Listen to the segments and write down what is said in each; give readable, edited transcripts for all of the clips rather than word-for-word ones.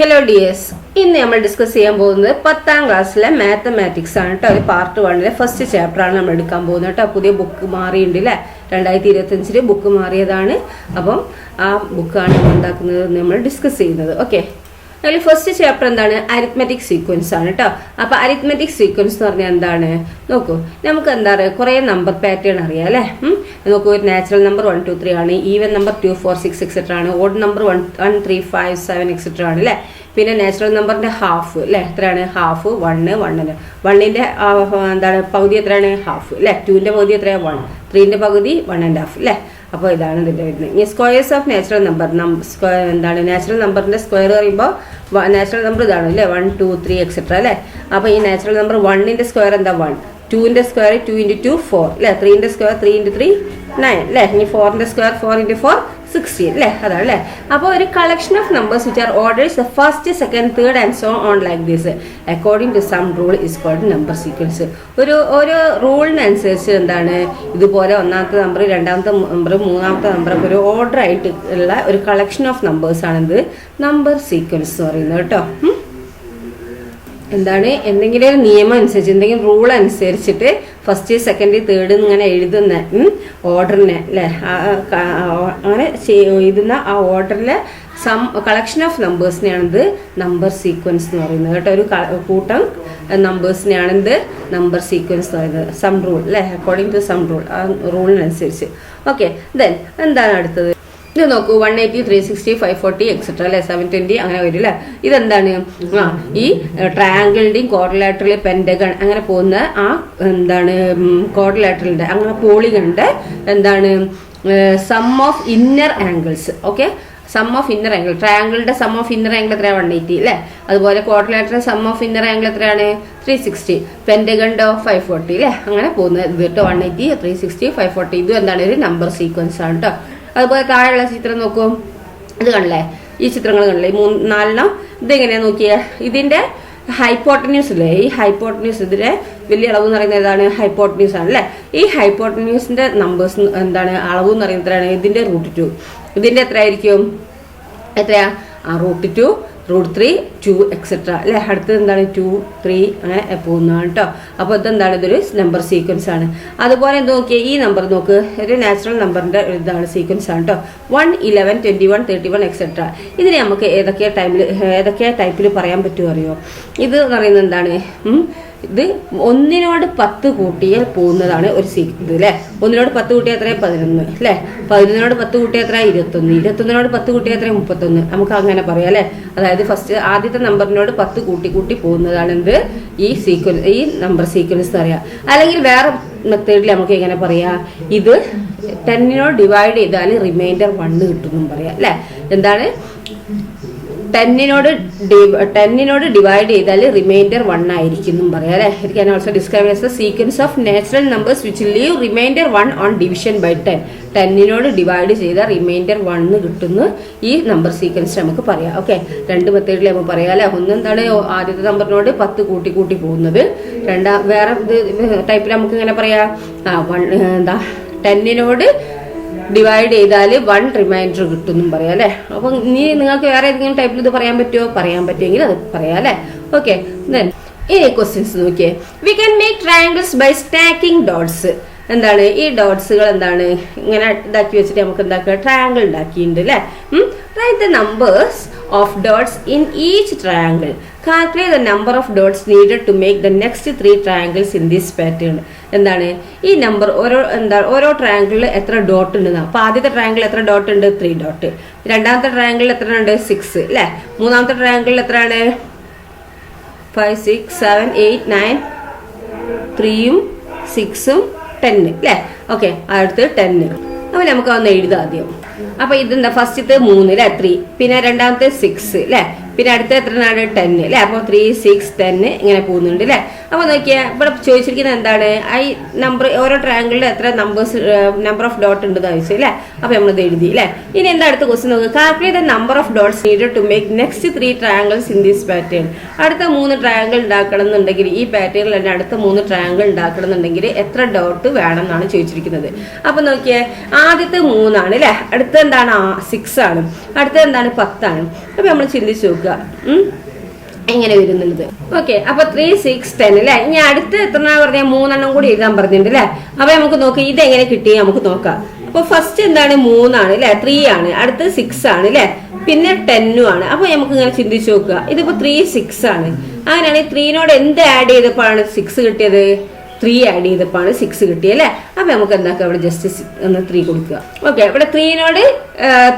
Hello dears, ഇന്ന് നമ്മൾ discuss ചെയ്യാൻ പോകുന്നത് 10ാം ക്ലാസ്സിലെ മാത്തമാറ്റിക്സ് ആണ് കേട്ടോ. ഒരു പാർട്ട് 1 ഫസ്റ്റ് ചാപ്റ്റർ ആണ് നമ്മൾ എടുക്കാൻ പോകുന്നത് കേട്ടോ. പുതിയ ബുക്ക് മാറിയിട്ടുണ്ട് അല്ലേ, 2025 ബുക്ക് മാറിയതാണ്. അപ്പം ആ ബുക്കാണ് നമ്മൾ ഉണ്ടാക്കുന്നത്, നമ്മൾ ഡിസ്കസ് ചെയ്യുന്നത്. ഓക്കെ, അതിൽ ഫസ്റ്റ് ചാപ്റ്റർ എന്താണ്? അരിത്മെറ്റിക് സീക്വൻസ് ആണ് കേട്ടോ. അപ്പൊ അരിത്മെറ്റിക് സീക്വൻസ് എന്ന് പറഞ്ഞാൽ എന്താണ് നോക്കൂ. നമുക്ക് എന്താ പറയുക, കുറെ നമ്പർ പാറ്റേൺ അറിയാം അല്ലേ. നോക്കൂ, ഒരു നാച്ചുറൽ നമ്പർ 1 2 3 ആണ്, ഈവൻ നമ്പർ 2 4 6 എക്സെട്ര ആണ്, ഓഡ് നമ്പർ 1 3 5 7 എക്സെട്ര ആണ് അല്ലേ. പിന്നെ നാച്ചുറൽ നമ്പറിന്റെ ഹാഫ് അല്ലേ, എത്രയാണ്? ഹാഫ് 1 1ന്റെ എന്താണ് പകുതി എത്രയാണ്? ഹാഫ് അല്ലേ. 2ന്റെ പകുതി എത്രയാണ്? 1. 3ന്റെ പകുതി 1.5 അല്ലേ. അപ്പോൾ ഇതാണ് ഇതിൻ്റെ വരുന്നത്. ഇനി സ്ക്വയേഴ്സ് ഓഫ് നാച്ചുറൽ നമ്പർ എന്താണ്? നാച്ചുറൽ നമ്പറിന്റെ സ്ക്വയർ പറയുമ്പോൾ നാച്ചുറൽ നമ്പർ ഇതാണ് അല്ലേ, 1 2 3 എക്സെട്ര അല്ലേ. അപ്പോൾ ഈ നാച്ചുറൽ നമ്പർ 1ന്റെ സ്ക്വയർ എന്താ? 1. 2ന്റെ സ്ക്വയർ 2 × 2 4 അല്ലേ. 3ന്റെ സ്ക്വയർ 3 × 3 9 അല്ലേ. ഇനി 4ന്റെ സ്ക്വയർ 4 × 4 16 അല്ലേ. അതാണ് അല്ലേ. അപ്പോൾ ഒരു collection of numbers which are orders the first second third and so on like this according to some rule is called number sequence. ഒരു റൂളിനനുസരിച്ച് എന്താണ്, ഇതുപോലെ ഒന്നാമത്തെ നമ്പർ, രണ്ടാമത്തെ നമ്പർ, മൂന്നാമത്തെ നമ്പർ ഒക്കെ ഒരു ഓർഡർ ആയിട്ട് ഉള്ള ഒരു കളക്ഷൻ ഓഫ് നമ്പേഴ്സ് ആണിത് നമ്പർ സീക്വൻസ് എന്ന് പറയുന്നത് കേട്ടോ. എന്താണ്, എന്തെങ്കിലും ഒരു നിയമം അനുസരിച്ച്, എന്തെങ്കിലും റൂൾ അനുസരിച്ചിട്ട് ഫസ്റ്റ് സെക്കൻഡ് തേർഡ് ഇങ്ങനെ എഴുതുന്ന ഓർഡറിനെ അല്ലേ, അങ്ങനെ എഴുതുന്ന ആ ഓർഡറിലെ കളക്ഷൻ ഓഫ് നമ്പേഴ്സിനെയാണിത് നമ്പർ സീക്വൻസ് എന്ന് പറയുന്നത് കേട്ടോ. ഒരു കൂട്ടം നമ്പേഴ്സിനെയാണിത് നമ്പർ സീക്വൻസ് എന്ന് പറയുന്നത്. സം റൂൾ അല്ലേ, അക്കോർഡിംഗ് ടു സം റൂൾ, ആ റൂളിനനുസരിച്ച്. ഓക്കെ, ദെൻ എന്താണ് അടുത്തത്? ഇത് നോക്കൂ, 180 360 540 എക്സെട്ര അല്ലെ, 720 അങ്ങനെ വരും അല്ലേ. ഇതെന്താണ്? ഈ ട്രയാങ്കിളിന്റെയും കോർഡിലാറ്ററൽ, പെന്റഗൺ അങ്ങനെ പോകുന്ന ആ എന്താണ് കോർഡിലാറ്ററലിന്റെ അങ്ങനെ പോളിഗണിന്റെ എന്താണ് sum of inner angles. Okay, sum of inner angle, ട്രയാങ്കിളിന്റെ സം ഓഫ് ഇന്നർ ആംഗിൾ എത്രയാണ്? 180 അല്ലേ. അതുപോലെ quadrilateral sum of inner angle എത്രയാണ്? 360. പെന്റഗണ്ടോ 540 അല്ലേ. അങ്ങനെ പോകുന്നത് ഇത് കേട്ടോ, 180 360 540. ഇത് എന്താണ്? ഒരു നമ്പർ സീക്വൻസ് ആണ് കേട്ടോ. അതുപോലെ താഴെയുള്ള ചിത്രം നോക്കൂ, ഇത് കണ്ടില്ലേ, ഈ ചിത്രങ്ങൾ കണ്ടില്ലേ, 4 ഇതെങ്ങനെയാ നോക്കിയേ? ഇതിന്റെ ഹൈപ്പോട്ടന്യൂസ് ഇല്ലേ, ഈ ഹൈപ്പോട്ടന്യൂസ്, ഇതിന്റെ വലിയ അളവ് എന്ന് പറയുന്നത് ഏതാണ്? ഹൈപ്പോട്ടന്യൂസ് ആണ് അല്ലേ. ഈ ഹൈപ്പോട്ടന്യൂസിന്റെ നമ്പേഴ്സ് എന്താണ് അളവ് എന്ന് പറയുന്നത് എത്രയാണ്? ഇതിന്റെ √2. ഇതിന്റെ എത്ര ആയിരിക്കും? എത്രയാ? √2 √3 2 എക്സെട്ര അല്ലെ. അടുത്തത് എന്താണ്? 2 3 അങ്ങനെ പോകുന്നതാണ് കേട്ടോ. അപ്പോൾ ഇതെന്താണ്? ഇതൊരു നമ്പർ സീക്വൻസ് ആണ്. അതുപോലെ എന്ത് നോക്കിയാൽ ഈ നമ്പർ നോക്ക്, ഒരു നാച്ചുറൽ നമ്പറിന്റെ ഇതാണ് സീക്വൻസ് ആണ് കേട്ടോ. 1 11 21 31 എക്സെട്ര. ഇതിനെ നമുക്ക് ഏതൊക്കെ ടൈപ്പിൽ പറയാൻ പറ്റുമോ അറിയോ? ഇത് പറയുന്നത് എന്താണ്? ഇത് 1നോട് 10 കൂട്ടിയാൽ പോകുന്നതാണ് ഒരു ഇത് അല്ലേ. 1നോട് 10 കൂട്ടിയാൽ എത്ര? 11 അല്ലേ. 11നോട് 10 കൂട്ടിയാൽ എത്ര? 21. 21നോട് 10 കൂട്ടിയാൽ എത്ര? 31. നമുക്ക് അങ്ങനെ പറയാം അല്ലേ. അതായത് ഫസ്റ്റ് ആദ്യത്തെ നമ്പറിനോട് 10 കൂട്ടി പോകുന്നതാണ് എന്ത്? ഈ സീക്വൻസ്, ഈ നമ്പർ സീക്വൻസ് പറയാം. അല്ലെങ്കിൽ വേറെ മെത്തേഡിൽ നമുക്ക് എങ്ങനെ പറയാം? ഇത് 10നോട് ഡിവൈഡ് ചെയ്താൽ റിമൈൻഡർ 1 കിട്ടുമെന്നും പറയാം അല്ലേ. എന്താണ്? 10നോട് ഡിവൈഡ് ചെയ്താൽ റിമൈൻഡർ 1 ആയിരിക്കും എന്നും പറയാം അല്ലേ. It can also describe as the sequence of natural numbers which leave remainder 1 on division by 10. 10നോട് ഡിവൈഡ് ചെയ്താൽ റിമൈൻഡർ 1 കിട്ടുന്നു ഈ നമ്പർ സീക്വൻസ് നമുക്ക് പറയാം. ഓക്കെ, 2 മെത്തേഡിൽ നമുക്ക് പറയാം അല്ലേ. ഒന്നെന്താണ്, ആദ്യത്തെ നമ്പറിനോട് 10 കൂട്ടി പോകുന്നത്. വേറെ ടൈപ്പിൽ നമുക്ക് ഇങ്ങനെ പറയാം, 10നോട് ഡിവൈഡ് ചെയ്താൽ 1 റിമൈൻഡർ കിട്ടുമെന്നും പറയാം അല്ലേ. അപ്പം ഇനി നിങ്ങൾക്ക് വേറെ ഏതെങ്കിലും ടൈപ്പിൽ ഇത് പറയാൻ പറ്റുമോ? പറയാൻ പറ്റുമെങ്കിൽ അത് പറയാം അല്ലേ. ഓക്കെ, ദെൻ ഈ ക്വസ്റ്റ്യൻസ് നോക്കിയേ. We can make triangles by stacking dots. എന്താണ് ഈ ഡോട്ട്സുകൾ? എന്താണ് ഇങ്ങനെ ഇതാക്കി വെച്ചിട്ട് നമുക്ക് എന്താക്കുക? ട്രയാങ്കിൾ ഉണ്ടാക്കിയിട്ടുണ്ട് അല്ലേ. Write the numbers of dots in each triangle. Calculate the number of dots needed to make the next 3 triangles in this pattern. എന്താണ് ഈ നമ്പർ? ഓരോ ട്രയാങ്കിളിൽ എത്ര ഡോട്ട് ഉണ്ട്? അപ്പൊ ആദ്യത്തെ ട്രയാങ്കിൾ എത്ര ഡോട്ട് ഉണ്ട്? 3 ഡോട്ട്. രണ്ടാമത്തെ ട്രയാങ്കിളിൽ എത്ര ഉണ്ട്? 6 അല്ലേ. മൂന്നാമത്തെ ട്രയാങ്കിളിൽ എത്രയാണ്? 5 6 7 8 9 3ഉം 6ഉം 10 അല്ലേ. ഓക്കെ, അടുത്ത് 10. അപ്പൊ നമുക്ക് ഒന്ന് എഴുതാം ആദ്യം. അപ്പൊ ഇതെന്താ? ഫസ്റ്റത്തെ 3 അല്ലെ, 3. പിന്നെ രണ്ടാമത്തെ 6 അല്ലെ. പിന്നെ അടുത്ത എത്രയാണ്? 10 അല്ലെ. അപ്പൊ 3 6 10 ഇങ്ങനെ പോകുന്നുണ്ട് അല്ലെ. അപ്പൊ നോക്കിയാൽ ഇവിടെ ചോദിച്ചിരിക്കുന്നത് എന്താണ്? ഈ നമ്പർ ഓരോ ട്രയാങ്കിളിൽ എത്ര നമ്പർ ഓഫ് ഡോട്ട് ഉണ്ട് ചോദിച്ചു അല്ലെ. അപ്പൊ നമ്മളിത് എഴുതി അല്ലെ. ഇനി എന്താ അടുത്ത ക്വസ്റ്റ്യൻ നോക്കുക? Calculate the number of dots needed to make next 3 triangles in this pattern. അടുത്ത 3 ട്രയാങ്കിൾ ഉണ്ടാക്കണം എന്നുണ്ടെങ്കിൽ, ഈ പാറ്റേണിൽ തന്നെ അടുത്ത 3 ട്രയാങ്കിൾ ഉണ്ടാക്കണം എന്നുണ്ടെങ്കിൽ എത്ര ഡോട്ട് വേണം എന്നാണ് ചോദിച്ചിരിക്കുന്നത്. അപ്പൊ നോക്കിയേ, ആദ്യത്തെ 3 ആണ് അല്ലെ. അടുത്ത എന്താണ്? 6 ആണ്. അടുത്ത എന്താണ്? 10 ആണ്. അപ്പൊ നമ്മൾ ചിന്തിച്ചു നോക്കുക, നോക്കുക എങ്ങനെ വരുന്നുള്ളത്. ഓക്കെ, അപ്പൊ 3, 6, 10 അല്ലെ. ഇനി അടുത്ത് എത്ര പറഞ്ഞ 3 കൂടി എഴുതാൻ പറഞ്ഞിട്ടുണ്ട് അല്ലെ. അപ്പൊ നമുക്ക് നോക്കി ഇതെങ്ങനെ കിട്ടി നമുക്ക് നോക്കാം. അപ്പൊ ഫസ്റ്റ് എന്താണ് 3 ആണ് അല്ലെ, 3 ആണ്, അടുത്ത് 6 ആണ് അല്ലെ, പിന്നെ 10 ആണ്. അപ്പൊ നമുക്ക് ഇങ്ങനെ ചിന്തിച്ചു നോക്കുക, ഇതിപ്പോ 3, 6 ആണ്. അങ്ങനെയാണെങ്കിൽ 3നോട് എന്ത് ആഡ് ചെയ്തപ്പോഴാണ് 6 കിട്ടിയത്? 3 ആഡ് ചെയ്തപ്പോഴാണ് 6 കിട്ടിയത് അല്ലെ. അപ്പൊ നമുക്ക് എന്താക്കുക, ഇവിടെ ജസ്റ്റ് ഒന്ന് 3 കൊടുക്കുക. ഓക്കെ, ഇവിടെ 3നോട്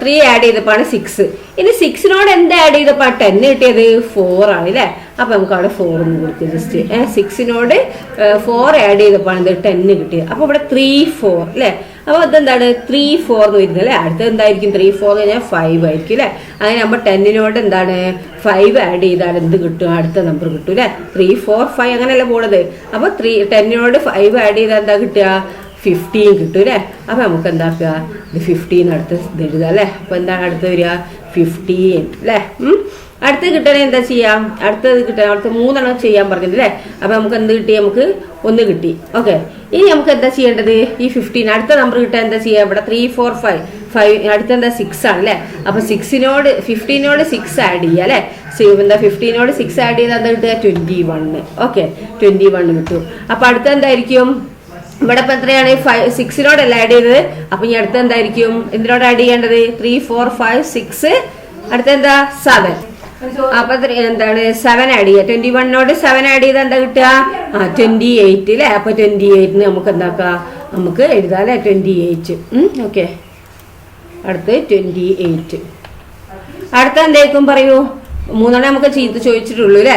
3 ആഡ് ചെയ്തപ്പോഴാണ് 6. ഇനി 6നോട് എന്ത് ആഡ് ചെയ്തപ്പോഴാണ് 10 കിട്ടിയത്? 4 ആണ് അല്ലെ. അപ്പൊ നമുക്ക് അവിടെ 4 ഒന്ന് കൊടുക്കുക ജസ്റ്റ്. 6നോട് 4 ആഡ് ചെയ്തപ്പോഴാണ് 10 കിട്ടിയത്. അപ്പൊ ഇവിടെ 3, 4 അല്ലെ. അപ്പൊ അതെന്താണ് 3, 4 എന്ന് വരുന്നത് അല്ലെ. അടുത്ത എന്തായിരിക്കും? 3, 4 എന്ന് കഴിഞ്ഞാൽ 5 ആയിരിക്കും അല്ലെ. അങ്ങനെ നമ്മൾ 10നോട് എന്താണ് 5 ആഡ് ചെയ്താൽ എന്ത് കിട്ടും? അടുത്ത നമ്പർ കിട്ടും അല്ലെ. 3, 4, 5 അങ്ങനെയല്ല പോണത്. അപ്പൊ 10നോട് 5 ആഡ് ചെയ്താൽ എന്താ കിട്ടുക? 15 കിട്ടും അല്ലെ. അപ്പൊ നമുക്ക് എന്താക്കുക, ഇത് 15 അടുത്ത് എഴുതുക അല്ലെ. അപ്പൊ എന്താണ് അടുത്ത് വരിക? 15 അല്ലെ. അടുത്ത് കിട്ടണേ എന്താ ചെയ്യാം? അടുത്തത് കിട്ടാൻ അടുത്ത 3 ചെയ്യാൻ പറഞ്ഞത് അല്ലേ. അപ്പൊ നമുക്ക് എന്ത് കിട്ടി? നമുക്ക് 1 കിട്ടി. ഓക്കെ, ഇനി നമുക്ക് എന്താ ചെയ്യേണ്ടത്? ഈ 15 അടുത്ത നമ്പർ കിട്ടാൻ എന്താ ചെയ്യാം? ഇവിടെ 3, 4, 5 അടുത്ത എന്താ 6 ആണ് അല്ലെ. അപ്പൊ 15നോട് 6 ആഡ് ചെയ്യുക അല്ലെ. എന്താ 15നോട് 6 ആഡ് ചെയ്താൽ എന്താ കിട്ടുക? 21. ഓക്കെ, 21 കിട്ടും. അപ്പൊ അടുത്ത എന്തായിരിക്കും? ഇവിടെ ഇപ്പൊ എത്രയാണ്? 6നോടല്ല ആഡ് ചെയ്തത്. അപ്പൊ ഇനി അടുത്ത എന്തായിരിക്കും? എന്തിനോട് ആഡ് ചെയ്യേണ്ടത്? 3, 4, 5, 6 അടുത്ത എന്താ? 7. അപ്പൊ എന്താണ് 7 ആഡ് ചെയ്യുക. 21നോട് 7 ആഡ് ചെയ്താൽ എന്താ കിട്ടുക? 28 അല്ലെ. അപ്പൊ 28 നമുക്ക് എന്താക്കാം? നമുക്ക് എഴുതാം അല്ലെ, 28. ഓക്കെ, അടുത്ത് 28. അടുത്ത എന്തായിരിക്കും പറയൂ? 3 നമുക്ക് ചോദിച്ചിട്ടുള്ളൂ അല്ലെ.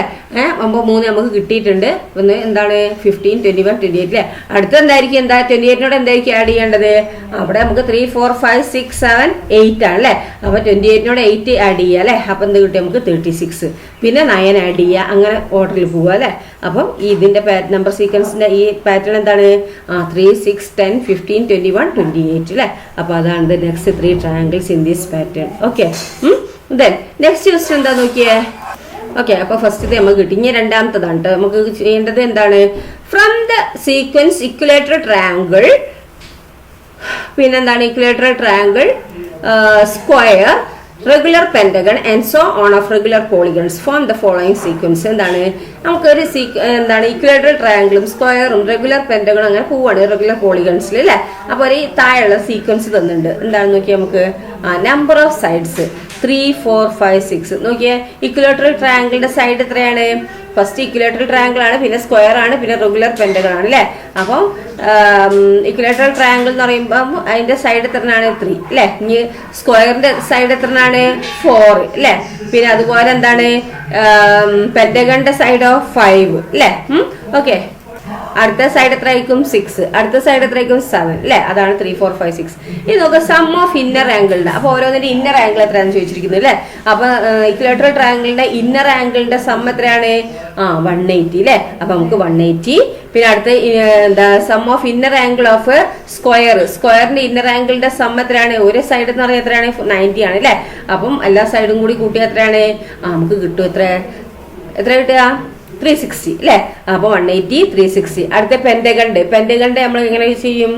അപ്പൊ 3 നമുക്ക് കിട്ടിയിട്ടുണ്ട്. ഒന്ന് എന്താണ്? 15, 21, 28 അല്ലെ. അടുത്ത എന്തായിരിക്കും? എന്താ 28നോട് എന്തായിരിക്കും ആഡ് ചെയ്യേണ്ടത്? അവിടെ നമുക്ക് 3, 4, 5, 6, 7, 8 ആണ് അല്ലെ. അപ്പൊ 28നോട് 8 ആഡ് ചെയ്യുക അല്ലെ. അപ്പൊ എന്ത് കിട്ടും? നമുക്ക് 36. പിന്നെ 9 ആഡ് ചെയ്യുക. അങ്ങനെ ഓർഡറിൽ പോവുക അല്ലെ. അപ്പം ഇതിന്റെ നമ്പർ സീക്വൻസിന്റെ ഈ പാറ്റേൺ എന്താണ്? 3, 6, 10, 15, 21, 28 അല്ലെ. അപ്പൊ അതാണ് next 3 triangles in this pattern. Okay, next question എന്താ നോക്കിയേ. ഓക്കെ, അപ്പൊ ഫസ്റ്റ് നമുക്ക് കിട്ടി. ഇനി രണ്ടാമത്തതാണ് കേട്ടോ. നമുക്ക് ചെയ്യേണ്ടത് എന്താണ്? From the sequence equilateral triangle, പിന്നെന്താണ് equilateral triangle, square, regular pentagon and so on of regular polygons form the following sequence. എന്താണ്? നമുക്കൊരു എന്താണ് ഇക്വലേറ്റർ ട്രയാങ്കിളും സ്ക്വയറും റെഗുലർ പെന്റഗണും അങ്ങനെ പോവാണ് റെഗുലർ പോളിഗൺസിൽ അല്ലെ. അപ്പൊ ഒരു താഴെയുള്ള സീക്വൻസ് തന്നിട്ടുണ്ട്. എന്താണെന്ന് നോക്കിയാൽ നമുക്ക് നമ്പർ ഓഫ് സൈഡ്സ് 3, 4, 5, 6 നോക്കിയേ. ഇക്വലേറ്ററൽ ട്രയാങ്കിളിന്റെ സൈഡ് എത്രയാണ്? ഫസ്റ്റ് ഇക്വലേറ്ററൽ ട്രയാങ്കിൾ ആണ്, പിന്നെ സ്ക്വയർ ആണ്, പിന്നെ റെഗുലർ പെന്റഗൺ ആണ് അല്ലെ. അപ്പം ഇക്വലേറ്ററൽ ട്രയാങ്കിൾ എന്ന് പറയുമ്പോൾ അതിന്റെ സൈഡ് എത്രയാണ്? 3 അല്ലെ. ഇനി സ്ക്വയറിന്റെ സൈഡ് എത്രയാണ്? 4 അല്ലെ. പിന്നെ അതുപോലെ എന്താണ് പെന്റഗണിന്റെ സൈഡ് 5 അല്ലെ. ഓക്കെ, അടുത്ത സൈഡ് എത്ര ആയിരിക്കും? 6. അടുത്ത സൈഡ് എത്ര ആയിരിക്കും? 7 അല്ലെ. അതാണ് 3, 4, 5, 6. ഇത് നോക്കുക, സം ഓഫ് ഇന്നർ ആംഗിളിന്റെ. അപ്പൊ ഓരോന്നിന്റെ ഇന്നർ ആംഗിൾ എത്രയാണെന്ന് ചോദിച്ചിരിക്കുന്നത് അല്ലെ. അപ്പൊ ഇക്വലേറ്ററൽ ട്രയാംഗിളിന്റെ ഇന്നർ ആംഗിളിന്റെ സം എത്രയാണ്? 180 അല്ലെ. അപ്പൊ നമുക്ക് 180. പിന്നെ അടുത്ത എന്താ sum of inner angle of സ്ക്വയറിന്റെ ഇന്നർ ആംഗിളിന്റെ സം എത്രയാണ്? ഒരു സൈഡ് എന്ന് പറഞ്ഞാൽ എത്രയാണ്? 90 ആണ് അല്ലെ. അപ്പം എല്ലാ സൈഡും കൂടി കൂട്ടിയാൽ എത്രയാണ്? നമുക്ക് കിട്ടും എത്ര കിട്ടുക? 360 അല്ലെ. അപ്പൊ 180, 360. അടുത്ത പെന്റഗണ്ട് നമ്മൾ എങ്ങനെ ചെയ്യും?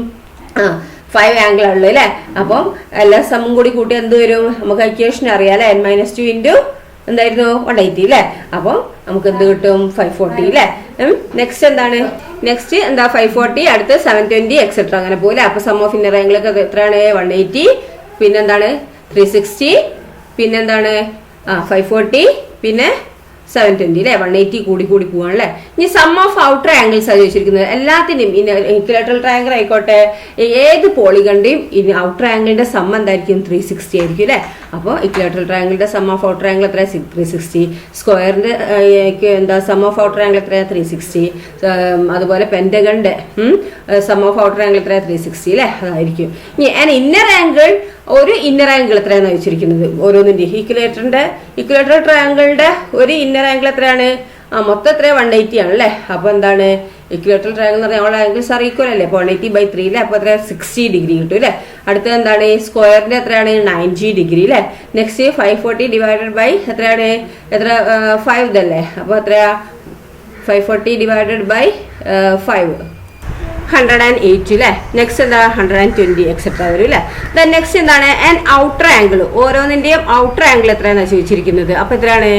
5 ആംഗിൾ ആണല്ലോ അല്ലെ. അപ്പം എല്ലാ സമ്മും കൂടി കൂട്ടി എന്ത് വരും? നമുക്ക് ഇക്വേഷൻ അറിയാം അല്ലെ. n-2 ഇൻറ്റു എന്തായിരുന്നു? 180 അല്ലെ. അപ്പം നമുക്ക് എന്ത് കിട്ടും? 540 അല്ലെ. നെക്സ്റ്റ് എന്താണ്? നെക്സ്റ്റ് എന്താ? 540, അടുത്ത് 720 എക്സെട്ര അങ്ങനെ പോലെ. അപ്പൊ സം ഓഫ് ഇന്നർ ആംഗിൾ ഒക്കെ എത്രയാണ്? 180, പിന്നെന്താണ് 360, പിന്നെന്താണ് 540, പിന്നെ 720 അല്ലെ. 180 കൂടി പോവാണല്ലേ. ഇനി സം ഓഫ് ഔട്ടർ ആംഗിൾസ് ആണ് ചോദിച്ചിരിക്കുന്നത്. എല്ലാത്തിന്റെയും ഇക്വലേറ്ററൽ ട്രയാങ്കിൾ ആയിക്കോട്ടെ ഏത് പോളിഗണിന്റെയും ഔട്ടർ ആംഗിളിന്റെ സം എന്തായിരിക്കും? 360 ആയിരിക്കും അല്ലെ. അപ്പോൾ ഇക്വലേറ്ററൽ ട്രയാങ്കിളിന്റെ സം ഓഫ് ഔട്ടർ ആംഗിൾ എത്ര? 360. സ്ക്വയറിന്റെ എന്താ സം ഓഫ് ഔട്ടർ ആംഗിൾ എത്ര? 360. അതുപോലെ പെന്റഗണിന്റെ സം ഓഫ് ഔട്ടർ ആംഗിൾ എത്ര? 360 അല്ലെ. അതായിരിക്കും. ഇനി ഇന്നർ ആംഗിൾ, ഒരു ഇന്നർ ആംഗിൾ എത്രയാണ് വെച്ചിരിക്കുന്നത് ഓരോന്നിന്റെ? ഇക്വലേറ്ററൽ ട്രയാങ്കിളിന്റെ ഒരു ഇന്നർ ആംഗിൾ എത്രയാണ്? മൊത്തം എത്ര? 180 ആണ് അല്ലെ. അപ്പൊ എന്താണ് ഇക്വലേറ്ററൽ ട്രയാങ്കിൾ എന്ന് പറഞ്ഞാൽ ആംഗിൾസ് ആർ ഈക്വൽ അല്ലേ. അപ്പൊ 180/3 അല്ലെ. അപ്പൊ എത്ര? 60 ഡിഗ്രി കിട്ടും അല്ലെ. അടുത്ത എന്താണ്? സ്ക്വയറിന്റെ എത്രയാണ്? 90 ഡിഗ്രി അല്ലെ. നെക്സ്റ്റ് 540 ഡിവൈഡഡ് ബൈ എത്രയാണ്? 5 ഇതല്ലേ. അപ്പൊ എത്രയാ? 540 ഡിവൈഡഡ് ബൈ 5 108 അല്ലേ. നെക്സ്റ്റ് എന്താ 120 എക്സെട്ര വരും അല്ലേ. ദെൻ നെക്സ്റ്റ് എന്താണ് ആൻ ഔട്ടർ ആംഗിൾ. ഓരോന്നിന്റെയും ഔട്ടർ ആംഗിൾ എത്രയാണെന്ന് ചോദിച്ചിരിക്കുന്നത്. അപ്പൊ എത്രയാണ്?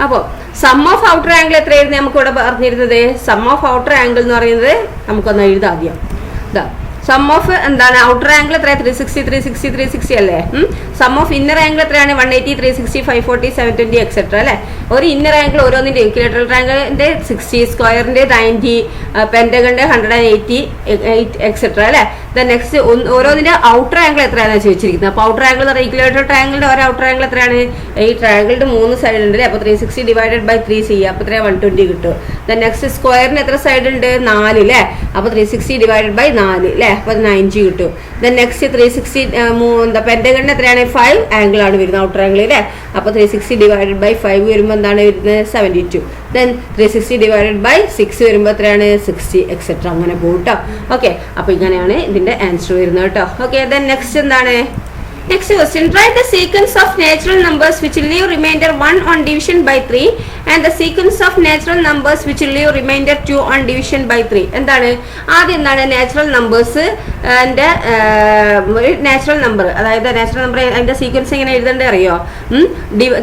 അപ്പോൾ സം ഓഫ് ഔട്ടർ ആംഗിൾ എത്രയായിരുന്നു നമുക്ക് ഇവിടെ പറഞ്ഞിരുന്നത്? സം ഓഫ് ഔട്ടർ ആംഗിൾ എന്ന് പറയുന്നത് നമുക്കൊന്ന് എഴുതാം ആദ്യം. ഇതാ സം ഓഫ് എന്താണ് ഔട്ടർ ആംഗിൾ എത്രയാണ്? 360 360 360 അല്ലേ. സം ഓഫ് ഇന്നർ ആംഗിൾ എത്രയാണ്? 180 360 540 720 എക്സെട്ര അല്ലേ. ഒരു ഇന്നർ ആംഗിൾ ഓരോന്നിന്റെ ഇക്വിലേറ്ററൽ ട്രയാംഗിളിന്റെ 60, സ്ക്വയറിന്റെ 90, പെന്റഗണിന്റെ 180 എക്സെട്ര അല്ലേ. ദെൻ നെക്സ്റ്റ് ഓരോന്നിന്റെ ഔട്ടർ ആംഗിൾ എത്രയാണെന്ന് ചോദിച്ചിരിക്കുന്നത്. അപ്പോൾ ഔട്ടർ ആംഗിൾ എന്ന് പറയുന്നത് ഇക്വിലേറ്ററൽ ട്രയാംഗിളിന്റെ ഒരു ഔട്ടർ ആംഗിൾ എത്രയാണ്? ഈ ട്രയാംഗിളിന്റെ 3 സൈഡ് ഉണ്ട് അല്ലേ. അപ്പോൾ 360 ഡിവൈഡഡ് ബൈ 3 ചെയ്യുക. അപ്പോൾ എത്രയാണ്? 120 കിട്ടും. ദെൻ നെക്സ്റ്റ് സ്ക്വയറിന് എത്ര സൈഡ് ഉണ്ട്? 4 അല്ലേ. അപ്പോൾ 360 ഡിവൈഡഡ് ബൈ 4 അല്ലേ. അപ്പോൾ 90 കിട്ടും. ദെൻ നെക്സ്റ്റ് 360 എന്താ പെന്റഗണിന് എത്രയാണ്? 5 ആംഗിൾ ആണ് വരുന്നത് ഔട്ടർ ആംഗിൾ അല്ലേ. അപ്പോൾ 360 ഡിവൈഡഡ് ബൈ 5 വരുമ്പോൾ എന്താണ് വരുന്നത്? 72. ദെൻ 360 ഡിവൈഡഡ് ബൈ 6 വരുമ്പോൾ എത്രയാണ്? 60 എക്സെട്ര അങ്ങനെ പോകും കേട്ടോ. ഓക്കെ, അപ്പോൾ ഇങ്ങനെയാണ് ഇതിന്റെ ആൻസർ വരുന്നത് കേട്ടോ. ഓക്കെ, ദെൻ നെക്സ്റ്റ് എന്താണ്? Next question, write the sequence of natural numbers which leave remainder 1 on division by 3 and the sequence of natural numbers which leave remainder 2 on division by 3. എന്താണ് ആദ്യം? എന്താണ് natural numbers and natural number, അതായത് natural number അതിന്റെ sequence എങ്ങനെ എഴുതേണ്ടത് അറിയോ?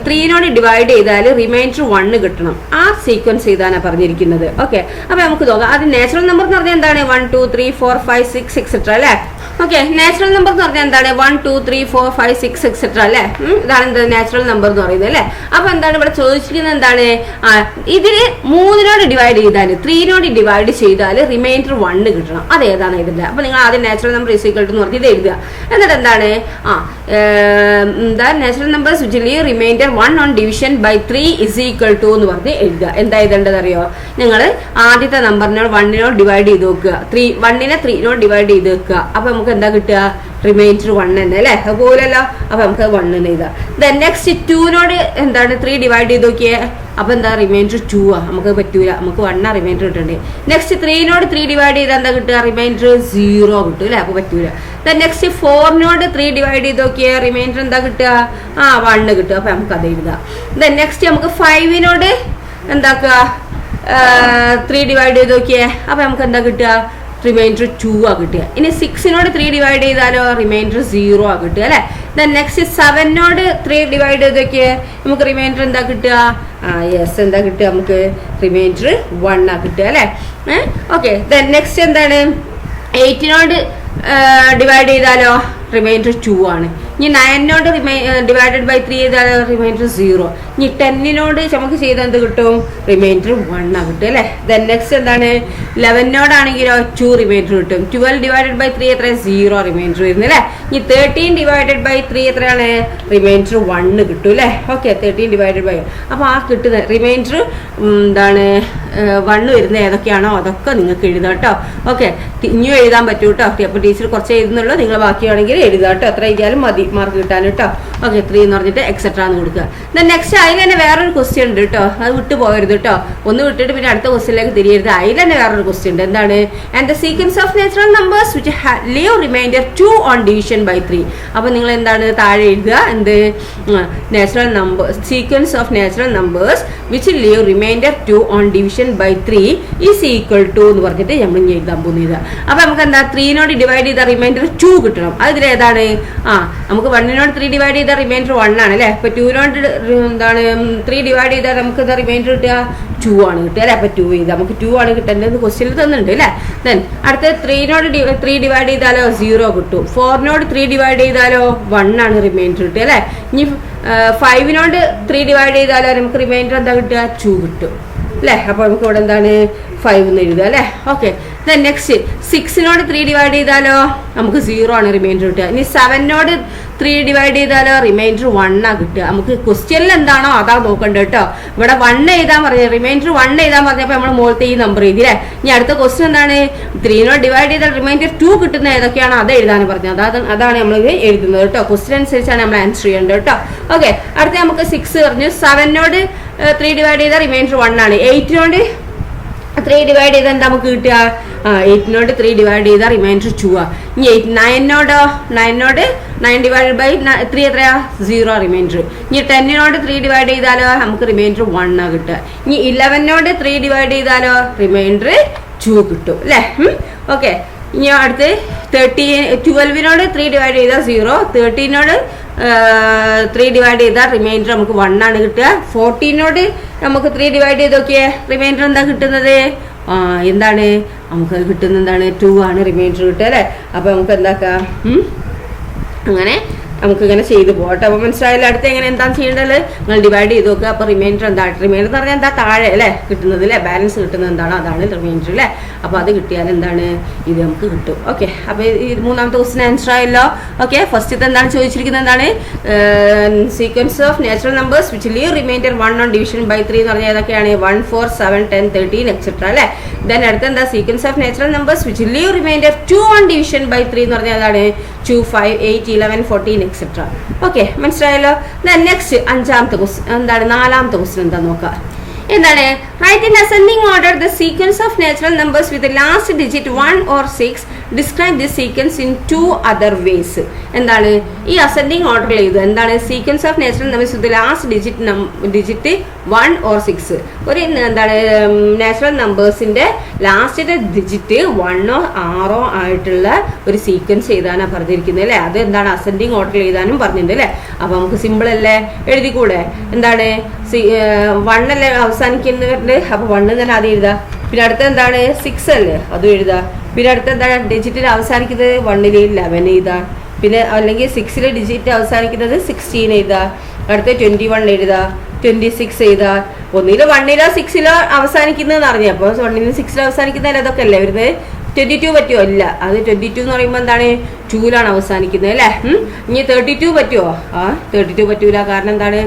3 divide ചെയ്താൽ remainder 1 കിട്ടണം. ആ സീക്വൻസ് ചെയ്താണ് പറഞ്ഞിരിക്കുന്നത്. ഓക്കെ, അപ്പൊ നമുക്ക് നോക്കാം. ആദ്യം നാച്ചുറൽ നമ്പർ എന്ന് പറഞ്ഞാൽ എന്താണ്? 1 2 3 4 5 6 എക്സെട്ര അല്ലേ. ഓക്കെ, നാച്ചുറൽ നമ്പർ എന്ന് പറഞ്ഞാൽ എന്താണ്? 1 2 3 4 5 6 എക്സെട്ര അല്ലേ. ഇതാണ് എന്ത് നാച്ചുറൽ നമ്പർ എന്ന് പറയുന്നത് അല്ലേ. അപ്പൊ എന്താണ് ഇവിടെ ചോദിച്ചിരിക്കുന്നത്? എന്താണ് ഇതിന് 3 ഡിവൈഡ് ചെയ്താൽ 3 ഡിവൈഡ് ചെയ്താൽ റിമൈൻഡർ 1 കിട്ടണം. അത് ഏതാണ് ഇതിന്റെ? അപ്പൊ നിങ്ങൾ ആദ്യം natural number is equal to എന്ന് പറഞ്ഞ് ഇത് എഴുതുക. എന്നിട്ട് എന്താണ് എന്താ natural numbers which leave remainder 1 on division by 3 is equal to എന്ന് പറഞ്ഞ് എഴുതുക. എന്താ എഴുതേണ്ടത് അറിയോ? നിങ്ങൾ ആദ്യത്തെ നമ്പറിനോട് 1 ഡിവൈഡ് ചെയ്ത് വെക്കുക. 1 3 ഡിവൈഡ് ചെയ്ത് വെക്കുക. അപ്പൊ നമുക്ക് എന്താ കിട്ടുക? റിമൈൻഡർ 1 തന്നെ അല്ലേ. അതുപോലല്ലോ. അപ്പൊ നമുക്ക് 1 എഴുതാം. ദെൻ നെക്സ്റ്റ് 2 എന്താണ് 3 ഡിവൈഡ് ചെയ്ത് നോക്കിയേ. അപ്പൊ എന്താ? റിമൈൻഡർ 2 നമുക്ക് പറ്റൂല. നമുക്ക് 1 റിമൈൻഡർ കിട്ടണ്ടേ. നെക്സ്റ്റ് 3 ഡിവൈഡ് ചെയ്താൽ എന്താ കിട്ടുക? റിമൈൻഡർ 0 കിട്ടും അല്ലേ. അപ്പൊ പറ്റൂല. ദെൻ നെക്സ്റ്റ് 4 3 ഡിവൈഡ് ചെയ്ത് നോക്കിയേ. റിമൈൻഡർ എന്താ കിട്ടുക? 1 കിട്ടും. അപ്പൊ നമുക്ക് അത് എഴുതാം. ദെൻ നെക്സ്റ്റ് നമുക്ക് 5 എന്താക്കുക? 3 ഡിവൈഡ് ചെയ്ത് നോക്കിയേ. അപ്പൊ നമുക്ക് എന്താ കിട്ടുക? റിമൈൻഡർ 2 കിട്ടുക. ഇനി 6 3 ഡിവൈഡ് ചെയ്താലോ? റിമൈൻഡർ 0 കിട്ടുക അല്ലെ. ദെൻ നെക്സ്റ്റ് 7 3 ഡിവൈഡ് ചെയ്തൊക്കെ നമുക്ക് റിമൈൻഡർ എന്താ കിട്ടുക? യെസ്, എന്താ കിട്ടുക? നമുക്ക് റിമൈൻഡർ 1 കിട്ടുക അല്ലെ. ഓക്കെ, ദെൻ നെക്സ്റ്റ് എന്താണ്? 8 ഡിവൈഡ് ചെയ്താലോ? റിമൈൻഡർ 2 ആണ്. ഇനി 9 ഡിവൈഡഡ് ബൈ 3 ചെയ്താൽ റിമൈൻഡർ 0. ഇനി 10 നമുക്ക് ചെയ്താൽ എന്ത് കിട്ടും? റിമൈൻഡർ 1 കിട്ടും അല്ലേ. ദെൻ നെക്സ്റ്റ് എന്താണ്? 11 ആണെങ്കിലോ 2 റിമൈൻഡർ കിട്ടും. 12 ഡിവൈഡഡ് ബൈ 3 എത്ര? 0 റിമൈൻഡർ വരുന്നത് അല്ലേ. ഇനി 13 ഡിവൈഡഡ് ബൈ 3 എത്രയാണ്? റിമൈൻഡർ 1 കിട്ടും അല്ലേ. ഓക്കെ, 13 ഡിവൈഡഡ് ബൈ അപ്പോൾ ആ കിട്ടുന്ന റിമൈൻഡർ എന്താണ് 1 വരുന്നത് ഏതൊക്കെയാണോ അതൊക്കെ നിങ്ങൾക്ക് എഴുതാം കേട്ടോ. ഓക്കെ, ഇനിയും എഴുതാൻ പറ്റൂ കേട്ടോ. അപ്പോൾ ടീച്ചർ കുറച്ച് എഴുതുന്നുള്ളൂ, നിങ്ങൾ ബാക്കിയാണെങ്കിൽ എഴുതാം കേട്ടോ. എത്ര എഴുതിയാലും മതി മാർക്ക് കിട്ടാൻ കേട്ടോ. ഓക്കെ, 3 എന്ന് പറഞ്ഞിട്ട് എക്സെട്ര എന്ന് കൊടുക്കുക. ദെൻ നെക്സ്റ്റ് അതിൽ തന്നെ വേറൊരു ക്വസ്റ്റ്യൻ ഉണ്ട് കേട്ടോ. അത് വിട്ടു പോകരുത് കേട്ടോ. ഒന്ന് വിട്ടിട്ട് പിന്നെ അടുത്ത ക്വസ്റ്റ്യനിലേക്ക് തിരിയരുത്. അതിൽ തന്നെ വേറൊരു ക്വസ്റ്റ്യൻ ഉണ്ട്. എന്താണ്? And the sequence of natural numbers which leave remainder 2 on division by 3. അപ്പോൾ നിങ്ങൾ എന്താണ് താഴെ എഴുതുക? എന്ത്? Natural number sequence of natural numbers which leave remainder 2 on division by 3 is equal to എന്ന് പറഞ്ഞിട്ട് നമ്മൾ ഇനി എഴുതാൻ പോകുന്നത്. അപ്പോൾ നമുക്ക് എന്താ? 3 ഡിവൈഡ് ചെയ്ത റിമൈൻഡർ 2 കിട്ടണം. അതിൽ ഏതാണ്? നമുക്ക് 1 3 ഡിവൈഡ് ചെയ്ത റിമൈൻഡർ 1 ആണ് അല്ലേ. അപ്പൊ 2 എന്താണ് 3 ഡിവൈഡ് ചെയ്താൽ നമുക്ക് എന്താ റിമൈൻഡർ കിട്ടുക? 2 ആണ് കിട്ടുക അല്ലേ. അപ്പൊ 2 ചെയ്താൽ നമുക്ക് 2 ആണ് കിട്ടേണ്ടത് ക്വസ്റ്റ്യനിൽ തന്നിട്ടുണ്ട് അല്ലേ. ദെൻ അടുത്ത 3 ഡിവൈഡ് ചെയ്താലോ 0 കിട്ടും. 4 3 ഡിവൈഡ് ചെയ്താലോ 1 ആണ് റിമൈൻഡർ കിട്ടുക അല്ലേ. ഇനി 5 3 ഡിവൈഡ് ചെയ്താലോ നമുക്ക് റിമൈൻഡർ എന്താ കിട്ടുക? 2 കിട്ടും അല്ലേ. അപ്പൊ നമുക്ക് ഇവിടെ എന്താണ്? 5 എന്ന് എഴുതുക അല്ലേ. ഓക്കെ, ദെൻ നെക്സ്റ്റ് 6 3 ഡിവൈഡ് ചെയ്താലോ നമുക്ക് 0 ആണ് റിമൈൻഡർ കിട്ടുക. ഇനി 7 3 ഡിവൈഡ് ചെയ്താലോ റിമൈൻഡർ 1 കിട്ടുക. നമുക്ക് ക്വസ്റ്റ്യനിൽ എന്താണോ അതാ നോക്കണ്ട കേട്ടോ. ഇവിടെ 1 എഴുതാൻ പറഞ്ഞത്, റിമൈൻഡർ 1 എഴുതാൻ പറഞ്ഞപ്പോൾ നമ്മൾ മുകളിലത്തെ ഈ നമ്പർ എഴുതില്ലേ. ഇനി അടുത്ത ക്വസ്റ്റ്യൻ എന്താണ്? 3 ഡിവൈഡ് ചെയ്താൽ റിമൈൻഡർ 2 കിട്ടുന്ന ഏതൊക്കെയാണോ അത് എഴുതാൻ പറഞ്ഞത്. അതാണ് നമ്മൾ എഴുതുന്നത് കേട്ടോ. ക്വസ്റ്റ്യൻ അനുസരിച്ചാണ് നമ്മൾ ആൻസർ ചെയ്യേണ്ടത് കേട്ടോ. ഓക്കെ, അടുത്ത നമുക്ക് 6 പറഞ്ഞു. 7 3 ഡിവൈഡ് ചെയ്താൽ റിമൈൻഡർ 1 ആണ്. 8 3 ഡിവൈഡ് ചെയ്താൽ എന്താ നമുക്ക് കിട്ടുക? 8 3 ഡിവൈഡ് ചെയ്താൽ റിമൈൻഡർ 2 ആ. ഇനി 9 ഡിവൈഡ് ബൈ 3 എത്രയാ? 0 റിമൈൻഡർ. ഇനി 10 3 ഡിവൈഡ് ചെയ്താലോ നമുക്ക് റിമൈൻഡർ 1 ആ കിട്ടുക. ഇനി 11 3 ഡിവൈഡ് ചെയ്താലോ റിമൈൻഡർ 2 കിട്ടും അല്ലേ. ഓക്കെ, ഇനി അടുത്ത് 12നോട് 3 ഡിവൈഡ് ചെയ്താൽ 0, 13നോട് 3 ഡിവൈഡ് ചെയ്താൽ റിമൈൻഡർ നമുക്ക് 1 ആണ് കിട്ടുക. 14നോട് നമുക്ക് 3 ഡിവൈഡ് ചെയ്ത് നോക്കിയേ, റിമൈൻഡർ എന്താ കിട്ടുന്നത്? എന്താണ് നമുക്ക് കിട്ടുന്നത്? എന്താണ്? 2 ആണ് റിമൈൻഡർ കിട്ടുക അല്ലേ. അപ്പോൾ നമുക്ക് എന്താക്കാം, അങ്ങനെ നമുക്കിങ്ങനെ ചെയ്ത് പോകട്ടെ. അപ്പോൾ മനസ്സിലായാലും അടുത്ത് എങ്ങനെ എന്താണ് ചെയ്യേണ്ടത്? നിങ്ങൾ ഡിവൈഡ് ചെയ്ത് നോക്കുക. അപ്പോൾ റിമൈൻഡർ എന്താ? റിമൈൻഡർ എന്ന് പറഞ്ഞാൽ എന്താ? താഴെ അല്ലേ കിട്ടുന്നത് അല്ലേ, ബാലൻസ് കിട്ടുന്നത് എന്താണോ അതാണ് റിമൈൻഡർ അല്ലേ. അപ്പോൾ അത് കിട്ടിയാൽ എന്താണ്? ഇത് നമുക്ക് കിട്ടും. ഓക്കെ, അപ്പോൾ ഈ 3ാമത്തെ ക്വസ്റ്റിന് ആൻസർ ആയല്ലോ. ഓക്കെ, ഫസ്റ്റത്തെ എന്താണ് ചോദിച്ചിരിക്കുന്നത്? എന്താണ്? Sequence of natural numbers which leave remainder 1 on division by 3 എന്ന് പറഞ്ഞാൽ ഏതൊക്കെയാണ്? 1, 4, 7, 10, 13 എക്സെട്ര അല്ലേ. ദെൻ അടുത്ത എന്താ? Sequence of natural numbers which leave remainder 2 on division by 3 എന്ന് പറഞ്ഞാൽ ഏതാണ്? 2, 5, 8, 11, 14 എക്സെട്ര. ഓക്കെ, മനസ്സിലായല്ലോ. നെക്സ്റ്റ് 5ാമത്തെ ക്വസ്റ്റ്യൻ എന്താണ്? 4ാമത്തെ ക്വസ്റ്റ്യൻ എന്താ നോക്കാം. എന്താണ്? Write in ascending order the sequence of natural numbers with last digit 1 or 6. Describe this sequence in 2 other ways. എന്താണ് ഈ അസെൻഡിങ് ഓർഡറിൽ ഇത്? എന്താണ്? Sequence of natural numbers with last digit 1 or 6. ഒരു എന്താണ് നാച്ചുറൽ നമ്പേഴ്സിന്റെ ലാസ്റ്റത്തെ ഡിജിറ്റ് 1 or 6 ആയിട്ടുള്ള ഒരു സീക്വൻസ് എഴുതാനാണ് പറഞ്ഞിരിക്കുന്നത് അല്ലേ. അത് എന്താണ്? അസെൻഡിങ് ഓർഡറിൽ എഴുതാനും പറഞ്ഞിട്ടുണ്ട് അല്ലേ. അപ്പൊ നമുക്ക് സിമ്പിൾ അല്ലേ, എഴുതിക്കൂടെ? എന്താണ്? 1 അല്ലേ അവസാനിക്കുന്നുണ്ട്. അപ്പൊ 1 തന്നെ ആദ്യം എഴുതാം. പിന്നെ അടുത്ത എന്താണ്? 6 അല്ലേ, അതും എഴുതാം. പിന്നെ അടുത്ത എന്താണ്? ഡിജിറ്റിൽ അവസാനിക്കുന്നത് 1ൽ 11 എഴുതാം. പിന്നെ അല്ലെങ്കിൽ 6ൽ ഡിജിറ്റ് അവസാനിക്കുന്നത് 16 എഴുതാം. അടുത്ത 21 എഴുതാം, 26 എഴുതാം. ഒന്നിലോ 1ലോ 6ലോ അവസാനിക്കുന്നതെന്ന് അറിഞ്ഞു. അപ്പോൾ 1ലും 6ലോ അവസാനിക്കുന്നതിൽ അതൊക്കെ അല്ലേ വരുന്നത്. 22 പറ്റുമോ? ഇല്ല, അത് 22 എന്ന് പറയുമ്പോൾ എന്താണ്? 2ലാണ് അവസാനിക്കുന്നത് അല്ലേ. ഇനി 32 പറ്റുമോ? 32 പറ്റൂല. കാരണം എന്താണ്?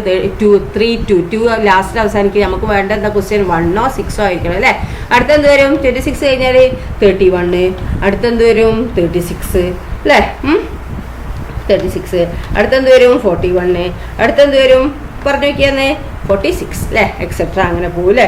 2 ലാസ്റ്റിൽ അവസാനിക്കുക. നമുക്ക് വേണ്ട എന്താ ക്വസ്റ്റ്യൻ? 1 or 6 ആയിരിക്കണം അല്ലേ. അടുത്തെന്ത് വരും? 26 കഴിഞ്ഞാൽ 31. അടുത്തെന്ത് വരും? 36 അല്ലേ. 36. അടുത്തെന്ത് വരും? 41. അടുത്തെന്ത് വരും? പറഞ്ഞു നോക്കിയാന്നേ. 46 അല്ലേ, എക്സെട്ര. അങ്ങനെ പോകും അല്ലേ,